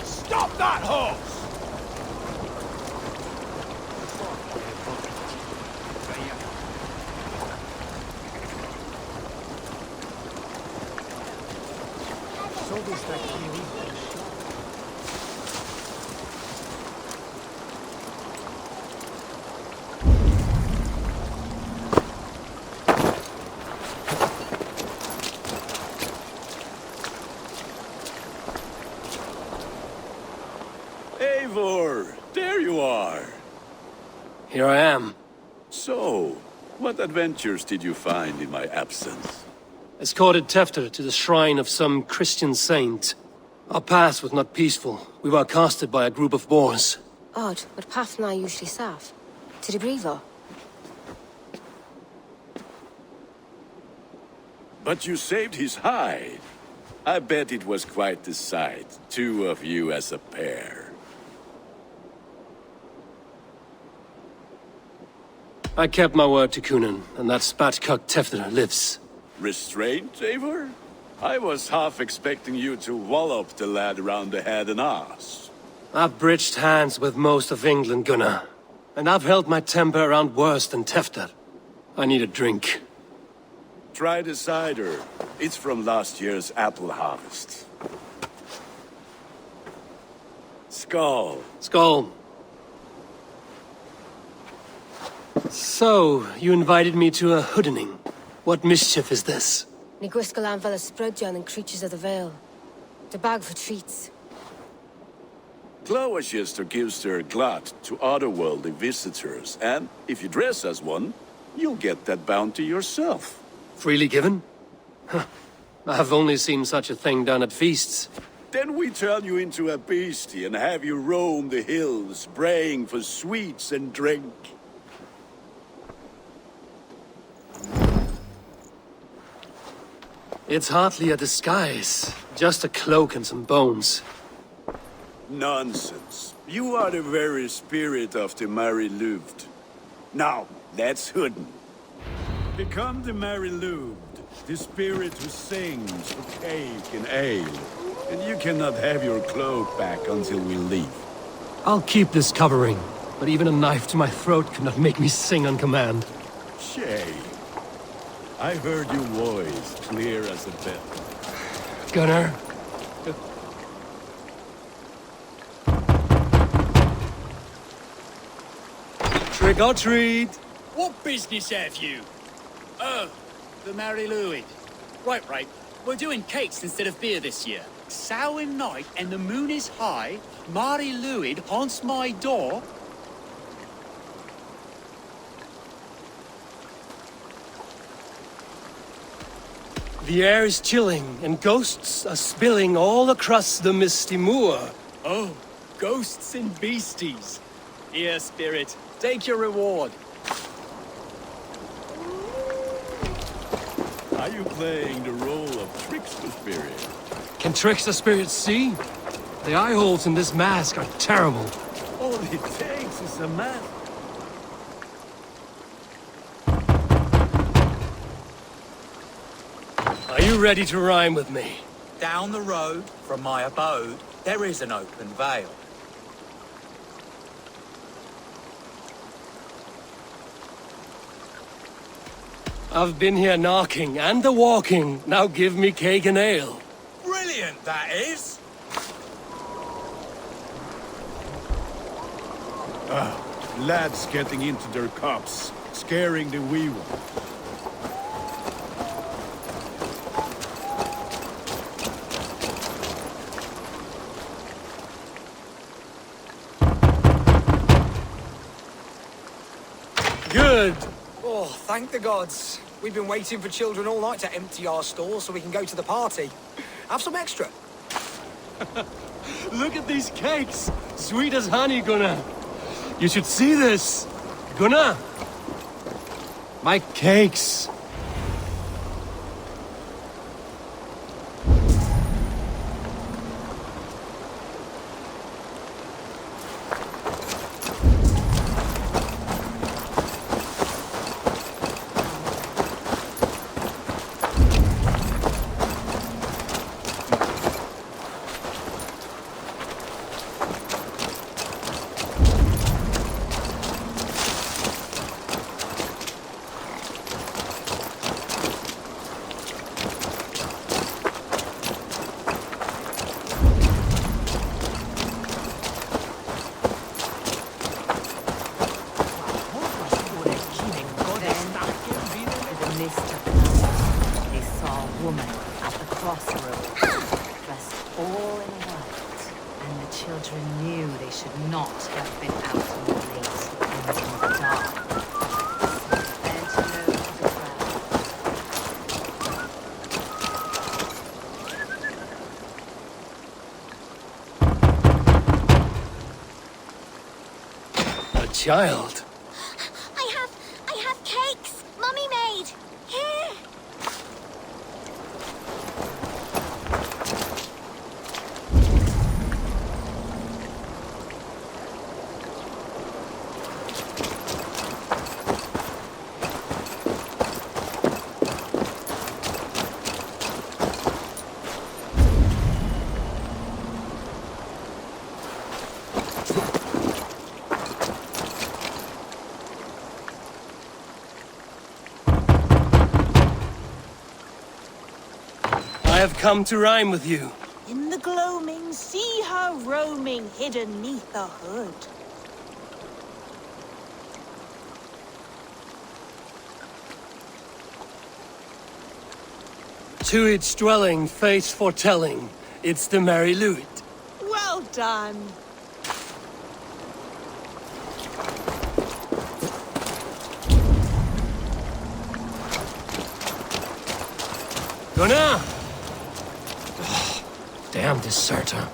Stop that horse! Eivor, there you are. Here I am. So, what adventures did you find in my absence? Escorted Tefter to the shrine of some Christian saint. Our path was not peaceful. We were accosted by a group of boars. Odd, but path now usually safe. To the Brevo. But you saved his hide. I bet it was quite the sight, two of you as a pair. I kept my word to Kunan, and that spatcock Tefter lives. Restraint, Eivor? I was half expecting you to wallop the lad around the head and ass. I've bridged hands with most of England, Gunnar. And I've held my temper around worse than Tefter. I need a drink. Try the cider. It's from last year's apple harvest. Skull. Skull. So, you invited me to a hoodening. What mischief is this? Ní gwisgo an fel ysbrydion and creatures of the Vale. The bag for treats. Gloucester gives their glut to otherworldly visitors, and if you dress as one, you'll get that bounty yourself. Freely given? Huh. I've only seen such a thing done at feasts. Then we turn you into a beastie and have you roam the hills, braying for sweets and drink. It's hardly a disguise. Just a cloak and some bones. Nonsense. You are the very spirit of the Mary Louved. Now, that's Hooden. Become the Mary Louved, the spirit who sings for cake and ale. And you cannot have your cloak back until we leave. I'll keep this covering, but even a knife to my throat cannot make me sing on command. Shay, I heard your voice clear as a bell. Gunnar? Trick or treat! What business have you? Oh, the Mary Louis. Right. We're doing cakes instead of beer this year. Samhain night and the moon is high. Mary Louis haunts my door. The air is chilling, and ghosts are spilling all across the misty moor. Oh, ghosts and beasties. Here, spirit, take your reward. Are you playing the role of trickster spirit? Can trickster spirits see? The eye holes in this mask are terrible. All it takes is a mask. Are you ready to rhyme with me? Down the road from my abode, there is an open vale. I've been here knocking and the walking. Now give me cake and ale. Brilliant, that is! Lads getting into their cups, scaring the wee one. Good. Oh, thank the gods. We've been waiting for children all night to empty our stores so we can go to the party. Have some extra. Look at these cakes. Sweet as honey, Gunnar. You should see this. Gunnar. My cakes. Child. I have cakes. Mummy made. Here. I have come to rhyme with you. In the gloaming, see her roaming hidden neath the hood. To its dwelling, fate's foretelling. It's the Merry Lute. Well done. Gunnar! Oh, damn deserter.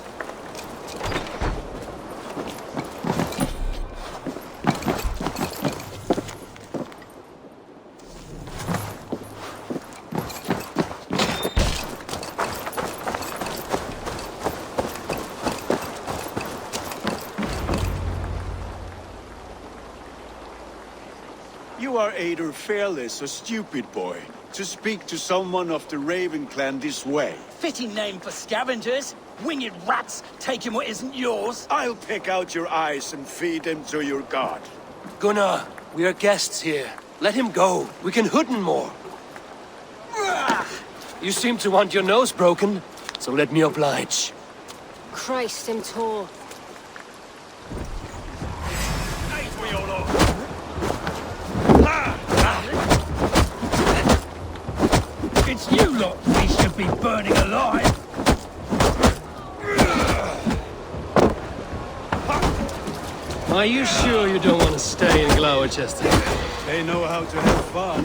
You are either fearless or stupid, boy, to speak to someone of the Raven clan this way. Fitting name for scavengers. Winged rats taking what isn't yours. I'll pick out your eyes and feed them to your god. Gunnar, we are guests here. Let him go. We can hood him more. You seem to want your nose broken, so let me oblige. Christ, I'm tall. It's you lot we should be burning alive. Are you sure you don't want to stay in Glowerchester? They know how to have fun.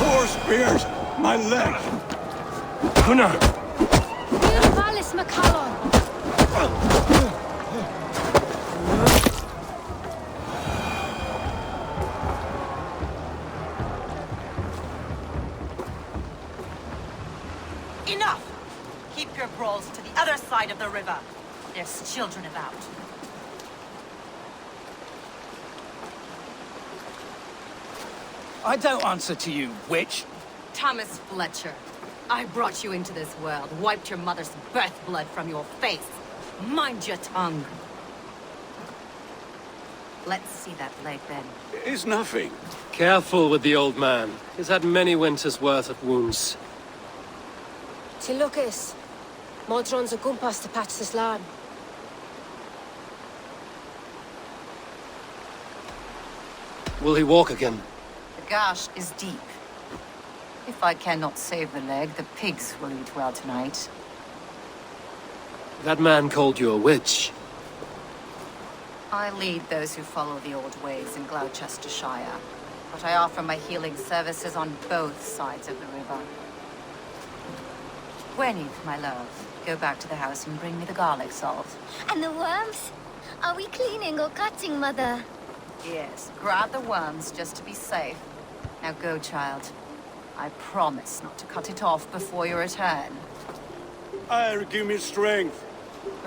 Four spears! My leg! Gunnar! Valis Macallon! your brawls to the other side of the river. There's children about. I don't answer to you, witch. Thomas Fletcher, I brought you into this world, wiped your mother's birth blood from your face. Mind your tongue. Let's see that leg, then. It's nothing. Careful with the old man. He's had many winters' worth of wounds. Ti Lucas. Modron's a gumpas to patch this lad. Will he walk again? The gash is deep. If I cannot save the leg, the pigs will eat well tonight. That man called you a witch. I lead those who follow the old ways in Gloucestershire, but I offer my healing services on both sides of the river. Gwyneth, my love, go back to the house and bring me the garlic salt. And the worms? Are we cleaning or cutting, Mother? Yes, grab the worms just to be safe. Now go, child. I promise not to cut it off before your return. Give me strength.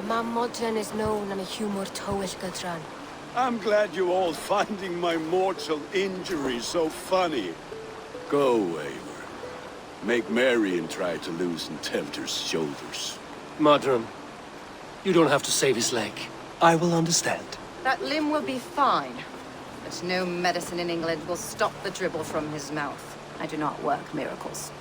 Mam Modron is known am a humor towish gadran. I'm glad you all finding my mortal injury so funny. Go, Eivor. Make Marion try to loosen Tevder's shoulders. Modron, you don't have to save his leg. I will understand. That limb will be fine, but no medicine in England will stop the dribble from his mouth. I do not work miracles.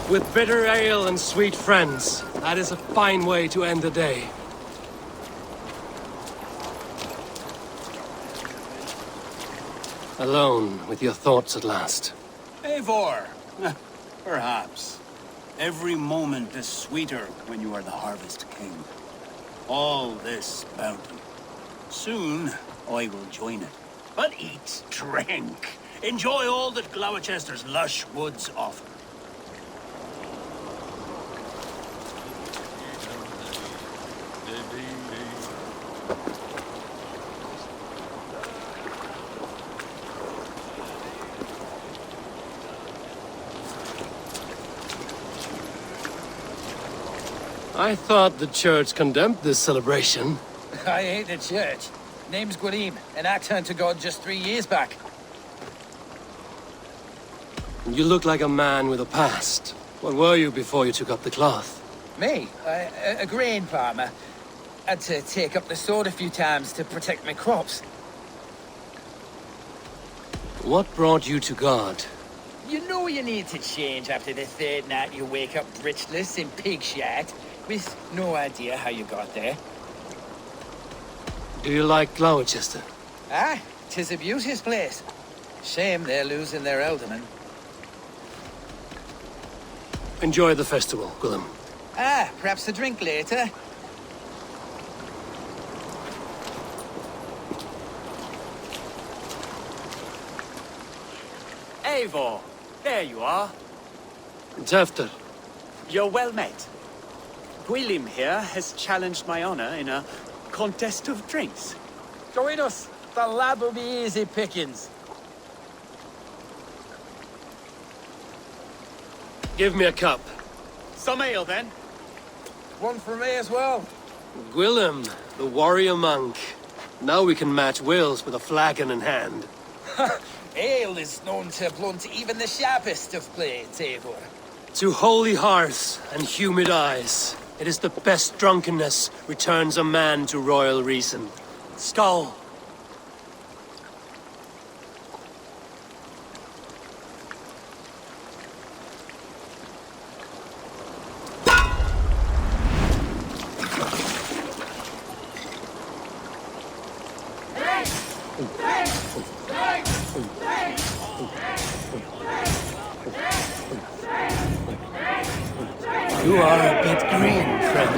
With bitter ale and sweet friends, that is a fine way to end the day. Alone with your thoughts at last. Eivor! Perhaps. Every moment is sweeter when you are the Harvest King. All this bounty. Soon, I will join it. But eat, drink, enjoy all that Gloucester's lush woods offer. I thought the church condemned this celebration. I hate the church. Name's Gwyneth, and I turned to God just 3 years back. You look like a man with a past. What were you before you took up the cloth? Me? A grain farmer. Had to take up the sword a few times to protect my crops. What brought you to God? You know you need to change after the third night you wake up britchless in pig shat, with no idea how you got there. Do you like Gloucester? Ah, 'tis a beauteous place. Shame they're losing their alderman. Enjoy the festival, Gwillem. Ah, perhaps a drink later. Eivor, there you are. Tefter. You're well met. Gwilym here has challenged my honor in a contest of drinks. Join us. The lad will be easy pickings. Give me a cup. Some ale, then. One for me as well. Gwillem, the warrior monk. Now we can match wills with a flagon in hand. Ale is known to blunt even the sharpest of blades, Eivor. To holy hearths and humid eyes, it is the best drunkenness returns a man to royal reason. Skull. You are a bit green, friend.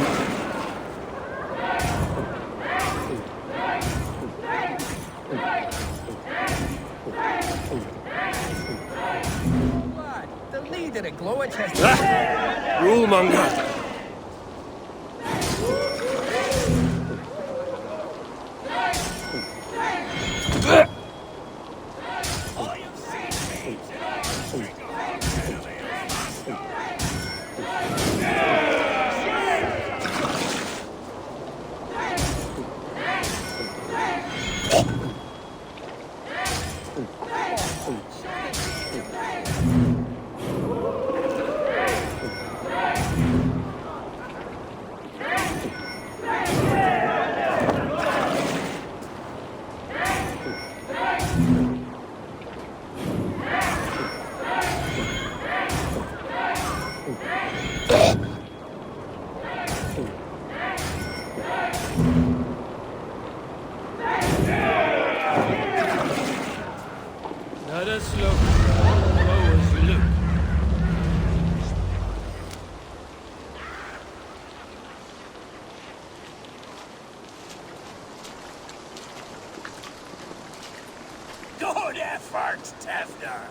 Lad, the leader of Glow Chest. Rulemonger. Let us look. Always look. Good effort, Tefder.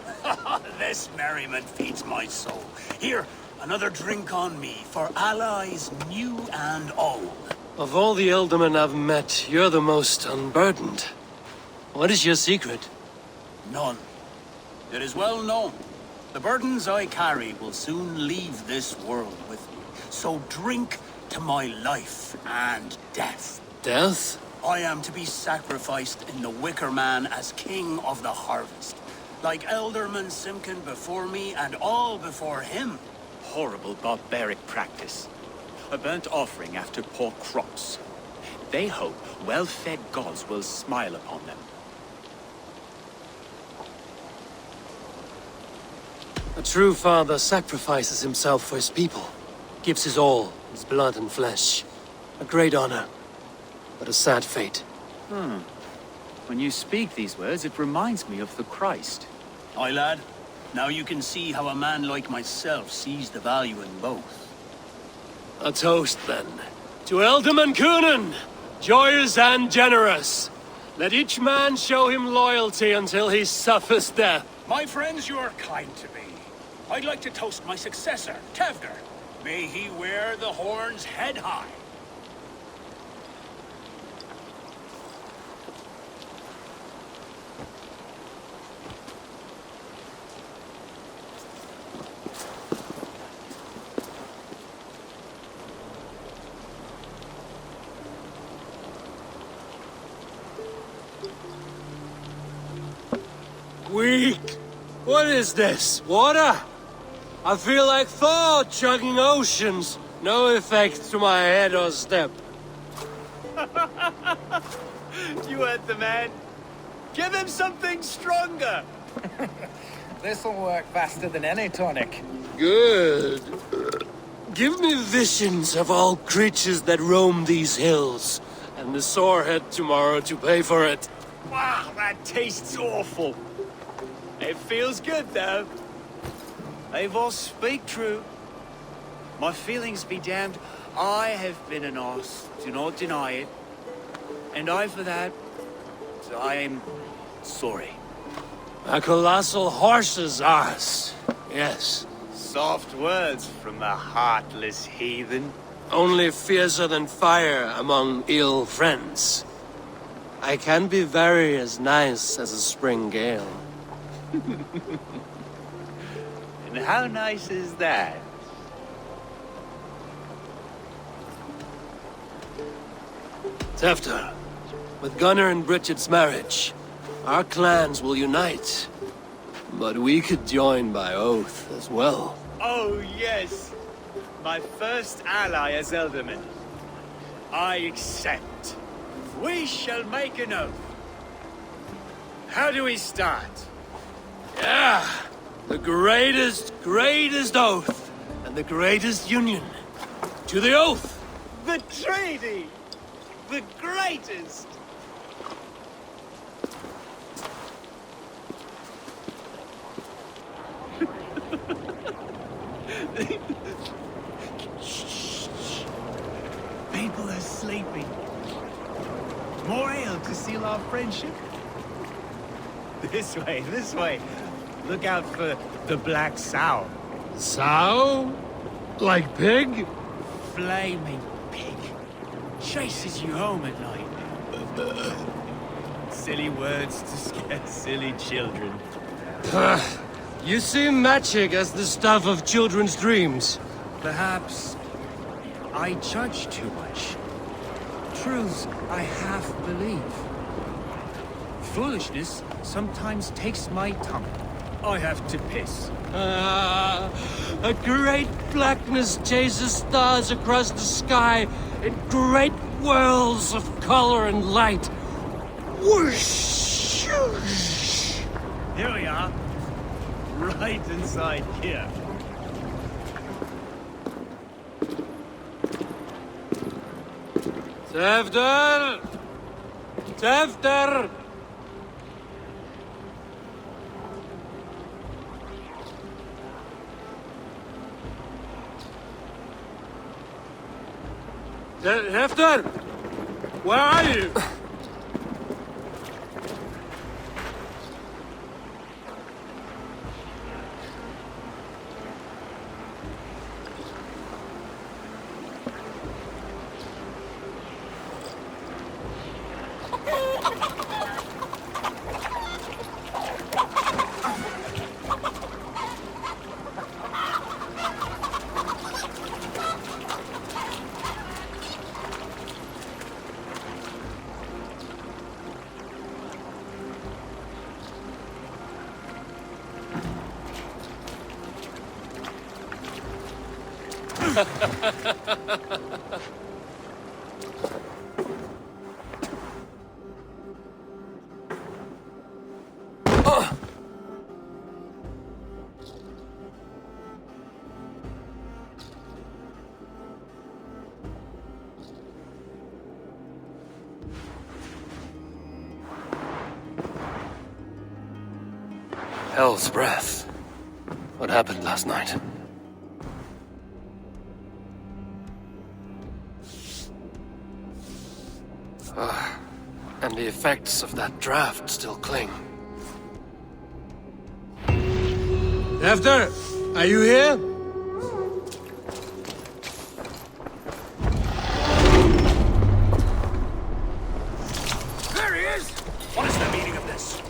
This merriment feeds my soul. Here, another drink on me for allies new and old. Of all the Eldermen I've met, you're the most unburdened. What is your secret? None. It is well known. The burdens I carry will soon leave this world with me. So drink to my life and death. Death? I am to be sacrificed in the Wicker Man as king of the harvest. Like Elderman Simkin before me and all before him. Horrible barbaric practice. A burnt offering after poor crops. They hope well-fed gods will smile upon them. A true father sacrifices himself for his people. Gives his all, his blood and flesh. A great honor, but a sad fate. When you speak these words, it reminds me of the Christ. Aye, lad. Now you can see how a man like myself sees the value in both. A toast, then. To Elderman Coonan! Joyous and generous! Let each man show him loyalty until he suffers death. My friends, you are kind to me. I'd like to toast my successor, Tevder. May he wear the horns head high. Weak! What is this? Water? I feel like Thor chugging oceans. No effect to my head or step. You heard the man. Give him something stronger. This'll work faster than any tonic. Good. Give me visions of all creatures that roam these hills, and the sorehead tomorrow to pay for it. Wow, that tastes awful. It feels good, though. Eivor, speak true. My feelings be damned. I have been an ass, do not deny it. And I, for that, I am sorry. A colossal horse's arse. Yes. Soft words from the heartless heathen. Only fiercer than fire among ill friends. I can be very as nice as a spring gale. And how nice is that? Tefter, with Gunnar and Bridget's marriage, our clans will unite. But we could join by oath as well. Oh, yes. My first ally as Elderman. I accept. We shall make an oath. How do we start? Yeah! The greatest oath, and the greatest union. To the oath! The treaty! The greatest! our friendship? This way, this way. Look out for the black sow. Sow? Like pig? Flaming pig. Chases you home at night. Silly words to scare silly children. You see magic as the stuff of children's dreams. Perhaps I judge too much. Truths I half believe. Foolishness sometimes takes my tongue. I have to piss. A great blackness chases stars across the sky in great whirls of color and light. Whoosh! Here we are. Right inside here. Tevder! Tevder! Hefter! Where are you? Hell's breath. What happened last night? And the effects of that draft still cling. Hefter, are you here? There he is! What is the meaning of this?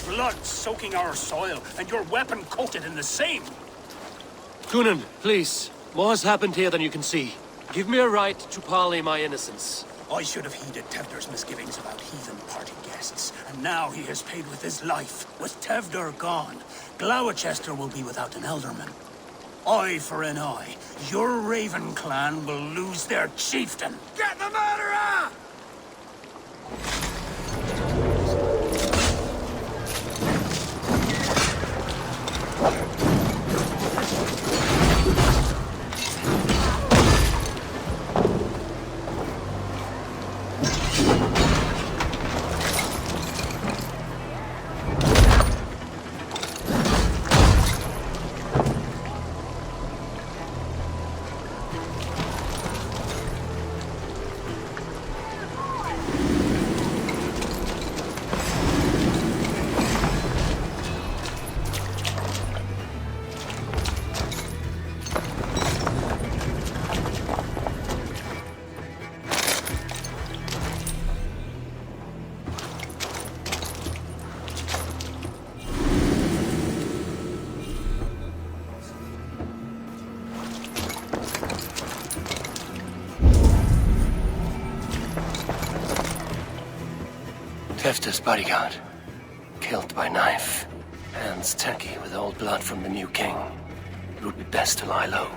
Blood soaking our soil, and your weapon coated in the same! Kunan, please. More has happened here than you can see. Give me a right to parley my innocence. I should have heeded Tevder's misgivings about heathen party guests, and now he has paid with his life. With Tevder gone, Gloucester will be without an elderman. Eye for an eye. Your Raven clan will lose their chieftain. Get the murderer! Tefta's bodyguard. Killed by knife. Hands tacky with old blood from the new king. It would be best to lie low.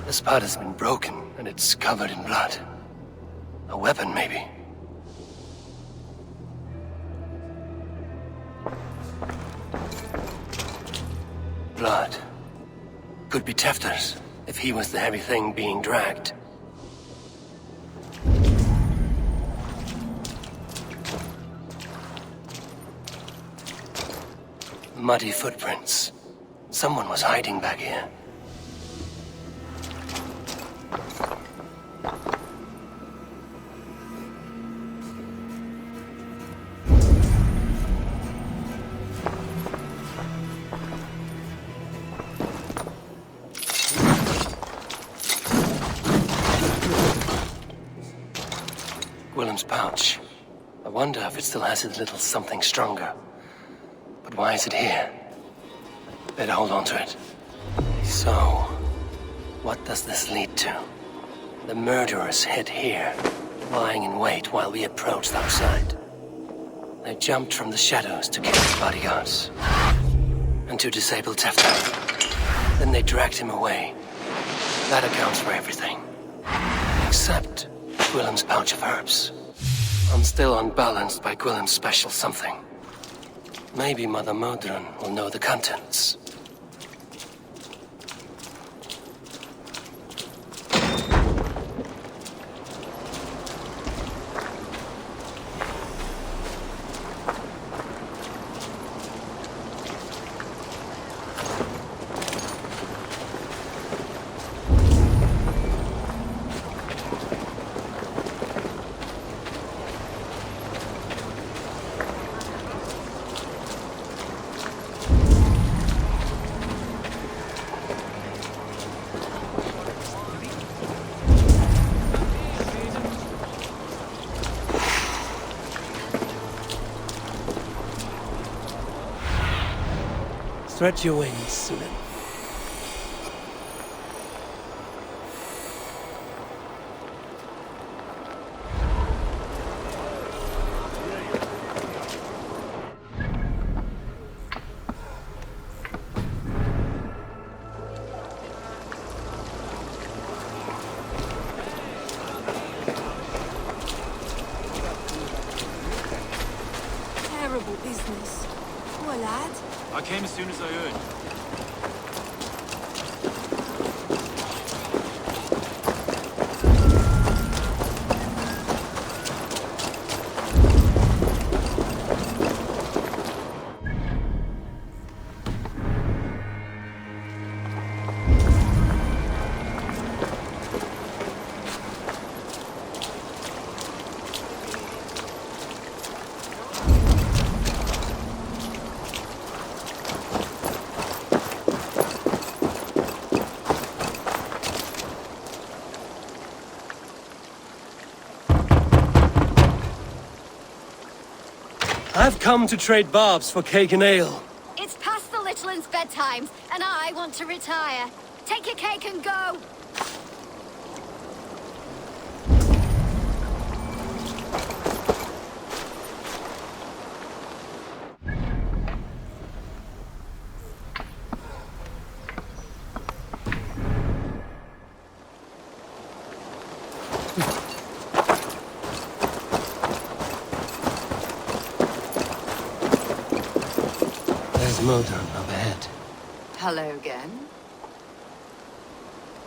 The spot has been broken, and it's covered in blood. A weapon, maybe. Blood. Could be Tefter's, if he was the heavy thing being dragged. Muddy footprints. Someone was hiding back here. Willem's pouch. I wonder if it still has its little something stronger. But why is it here? Better hold on to it. So, what does this lead to? The murderers hid here, lying in wait while we approached outside. They jumped from the shadows to kill the bodyguards. And to disable Tefter. Then they dragged him away. That accounts for everything. Except Gwillem's pouch of herbs. I'm still unbalanced by Gwillem's special something. Maybe Mother Modron will know the contents. Stretch your wings, Sunan. Terrible business. Poor lad. I came as soon as I heard. I've come to trade barbs for cake and ale. It's past the little one's bedtime, and I want to retire. Take your cake and go. There's Modron up ahead. Hello again.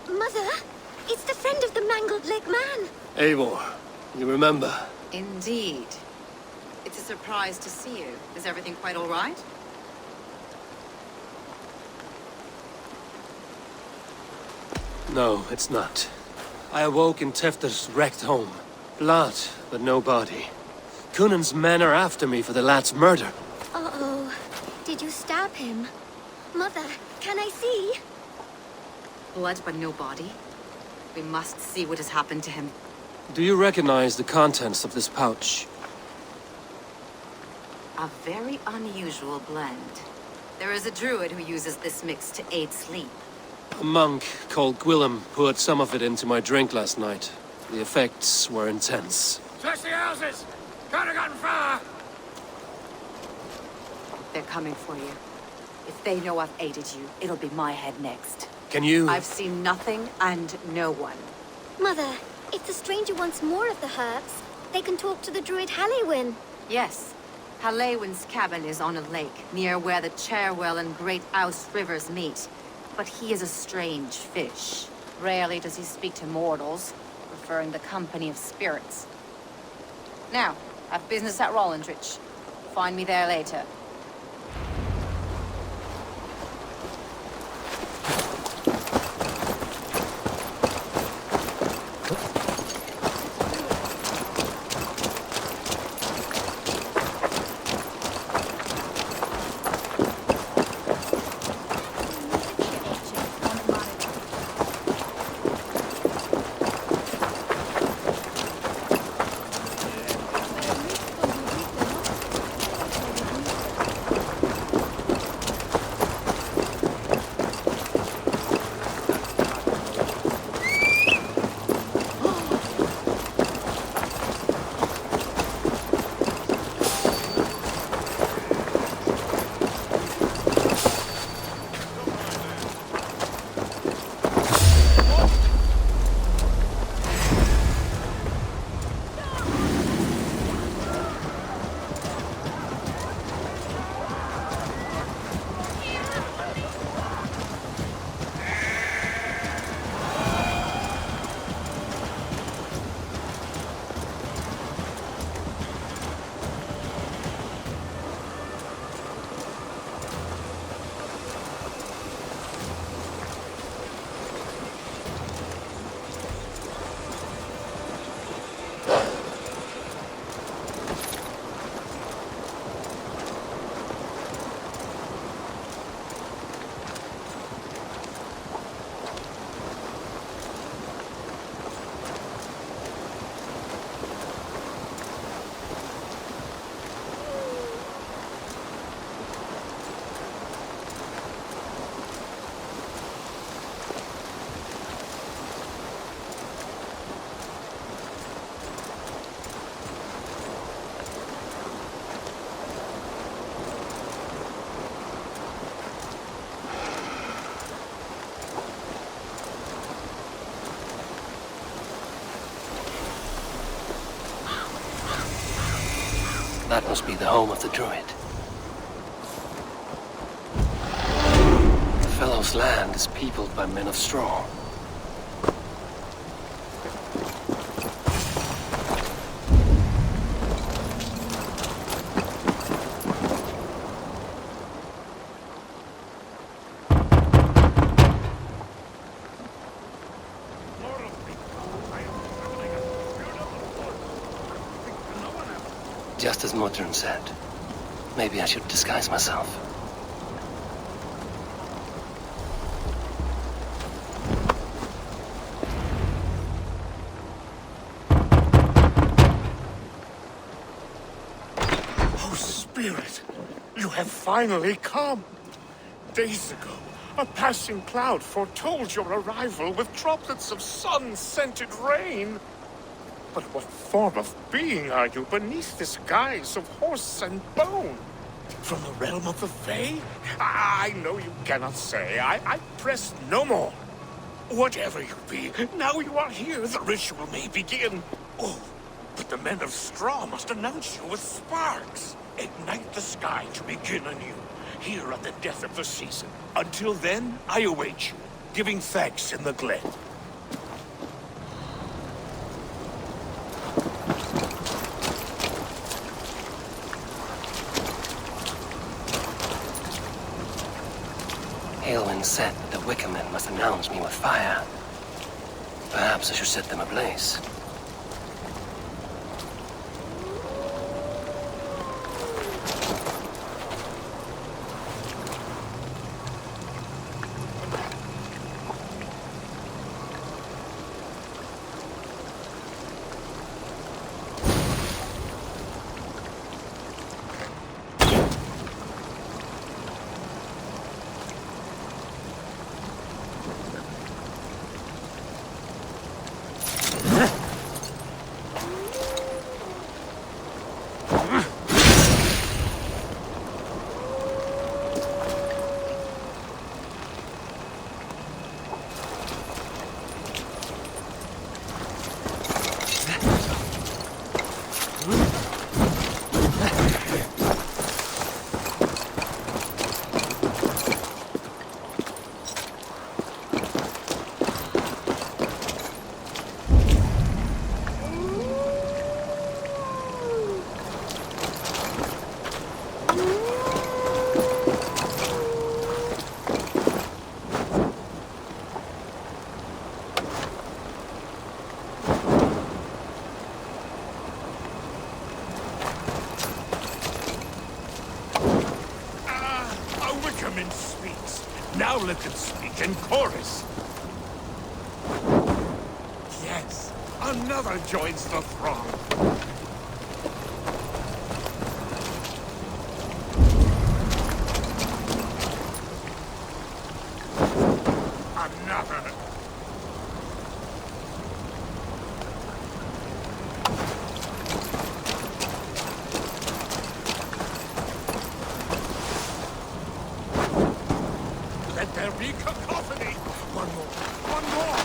Mother, it's the friend of the mangled leg man. Eivor, you remember? Indeed. It's a surprise to see you. Is everything quite all right? No, it's not. I awoke in Tefter's wrecked home. Blood, but no body. Cunan's men are after me for the lad's murder. Uh-oh. Did you stab him? Mother, can I see? Blood but no body. We must see what has happened to him. Do you recognize the contents of this pouch? A very unusual blend. There is a druid who uses this mix to aid sleep. A monk called Gwillem poured some of it into my drink last night. The effects were intense. Search the houses! Could have gotten far! They're coming for you. If they know I've aided you, it'll be my head next. Can you... I've seen nothing and no one. Mother, if the stranger wants more of the herbs, they can talk to the druid Halewyn. Yes. Halewyn's cabin is on a lake, near where the Cherwell and Great Ouse rivers meet. But he is a strange fish. Rarely does he speak to mortals, preferring the company of spirits. Now, I've business at Rollindrich. Find me there later. That must be the home of the druid. The fellow's land is peopled by men of straw. Just as Modron said, maybe I should disguise myself. Oh, Spirit, you have finally come. Days ago, a passing cloud foretold your arrival with droplets of sun-scented rain. But what form of being are you beneath this guise of horse and bone? From the realm of the Fae? I know you cannot say. I press no more. Whatever you be, now you are here, the ritual may begin. Oh, but the men of straw must announce you with sparks. Ignite the sky to begin anew, here at the death of the season. Until then, I await you, giving thanks in the glen. Aelwyn said that the Wicker Men must announce me with fire. Perhaps I should set them ablaze. Now let them speak in chorus. Yes, another joins the throng. Another. Let there be cacophony! One more! One more!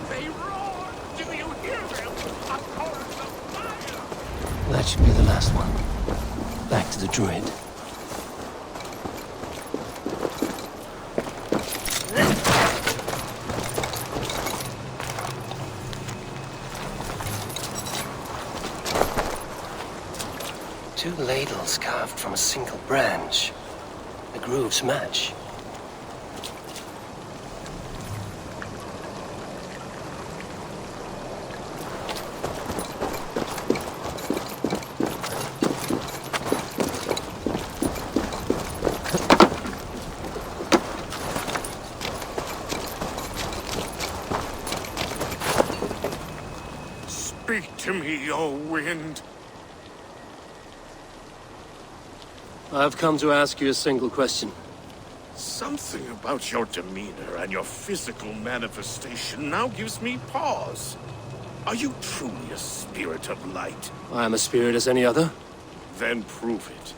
They roar! Do you hear them? A chorus of fire! That should be the last one. Back to the druid. Two ladles carved from a single branch. The grooves match. Speak to me, O wind. I've come to ask you a single question. Something about your demeanor and your physical manifestation now gives me pause. Are you truly a spirit of light? I am a spirit as any other. Then prove it.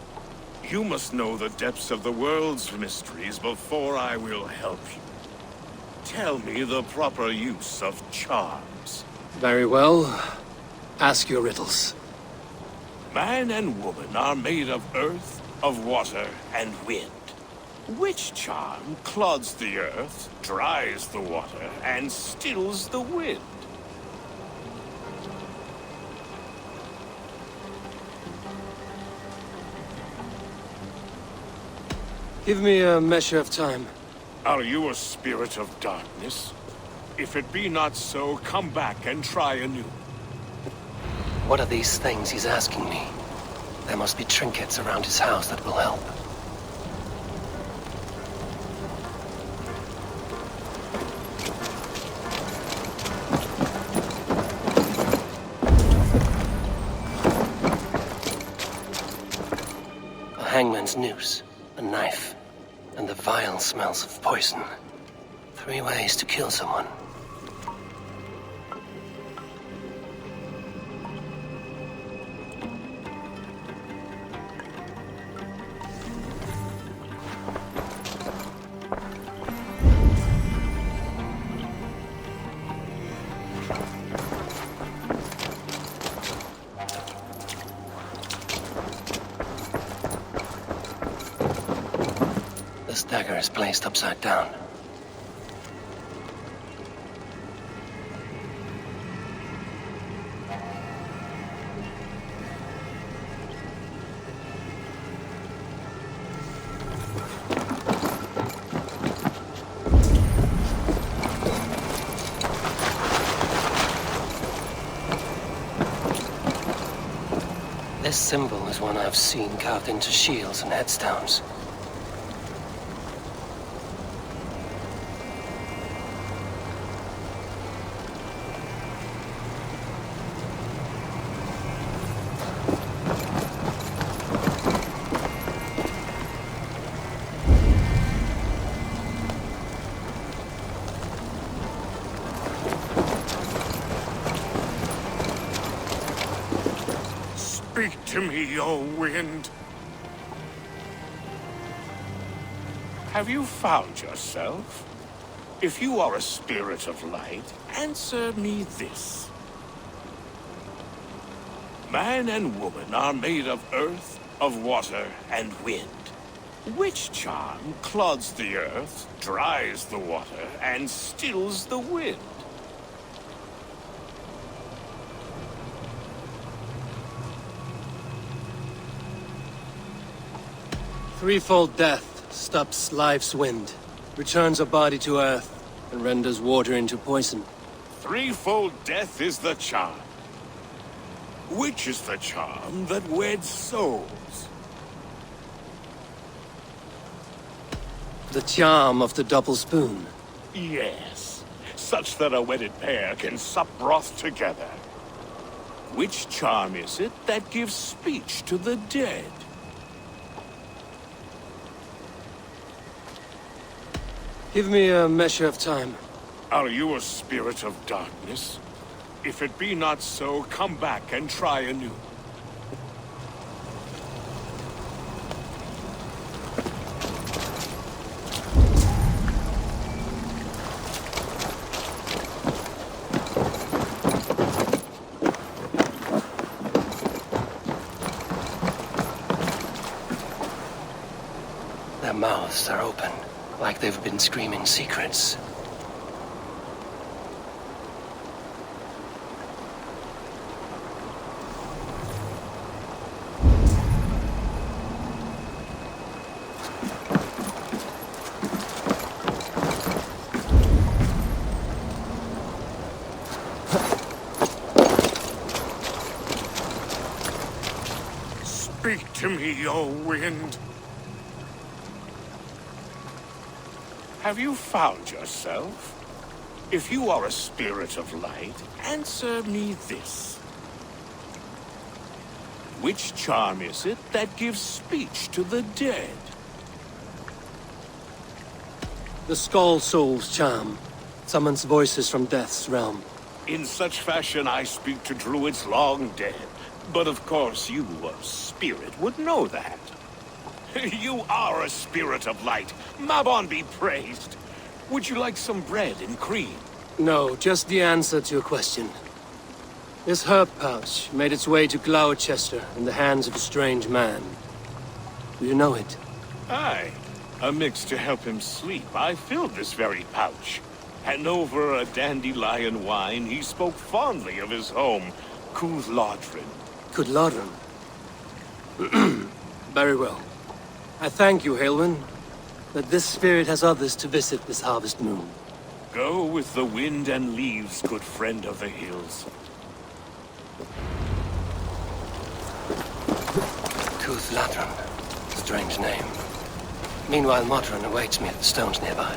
You must know the depths of the world's mysteries before I will help you. tell me the proper use of charms? Very well. Ask your riddles. Man and woman are made of earth, of water, and wind. Which charm clods the earth, dries the water, and stills the wind? Give me a measure of time. Are you a spirit of darkness? If it be not so, come back and try anew. What are these things he's asking me? There must be trinkets around his house that will help. A hangman's noose, a knife, and the vile smells of poison. 3 ways to kill someone. This dagger is placed upside down. This symbol is one I've seen carved into shields and headstones. Speak to me, O wind. Have you found yourself? If you are a spirit of light, answer me this. Man and woman are made of earth, of water, and wind. Which charm clods the earth, dries the water, and stills the wind? Threefold death stops life's wind, returns a body to earth, and renders water into poison. Threefold death is the charm. Which is the charm that weds souls? The charm of the double spoon. Yes, such that a wedded pair can sup broth together. Which charm is it that gives speech to the dead? Give me a measure of time. Are you a spirit of darkness? If it be not so, come back and try anew. Their mouths are open, like they've been screaming secrets. Speak to me, O wind. Have you found yourself? If you are a spirit of light, answer me this. Which charm is it that gives speech to the dead? The Skull Soul's charm summons voices from death's realm. In such fashion I speak to druids long dead. But of course you, a spirit, would know that. You are a spirit of light. Mabon be praised. Would you like some bread and cream? No, just the answer to your question. This herb pouch made its way to Gloucester in the hands of a strange man. Do you know it? Aye. A mix to help him sleep. I filled this very pouch. And over a dandelion wine, he spoke fondly of his home, Cúlladrin. Cúlladrin? Very well. I thank you, Haelwyn, that this spirit has others to visit this harvest moon. Go with the wind and leaves, good friend of the hills. Cúlladrin. Strange name. Meanwhile, Modron awaits me at the stones nearby.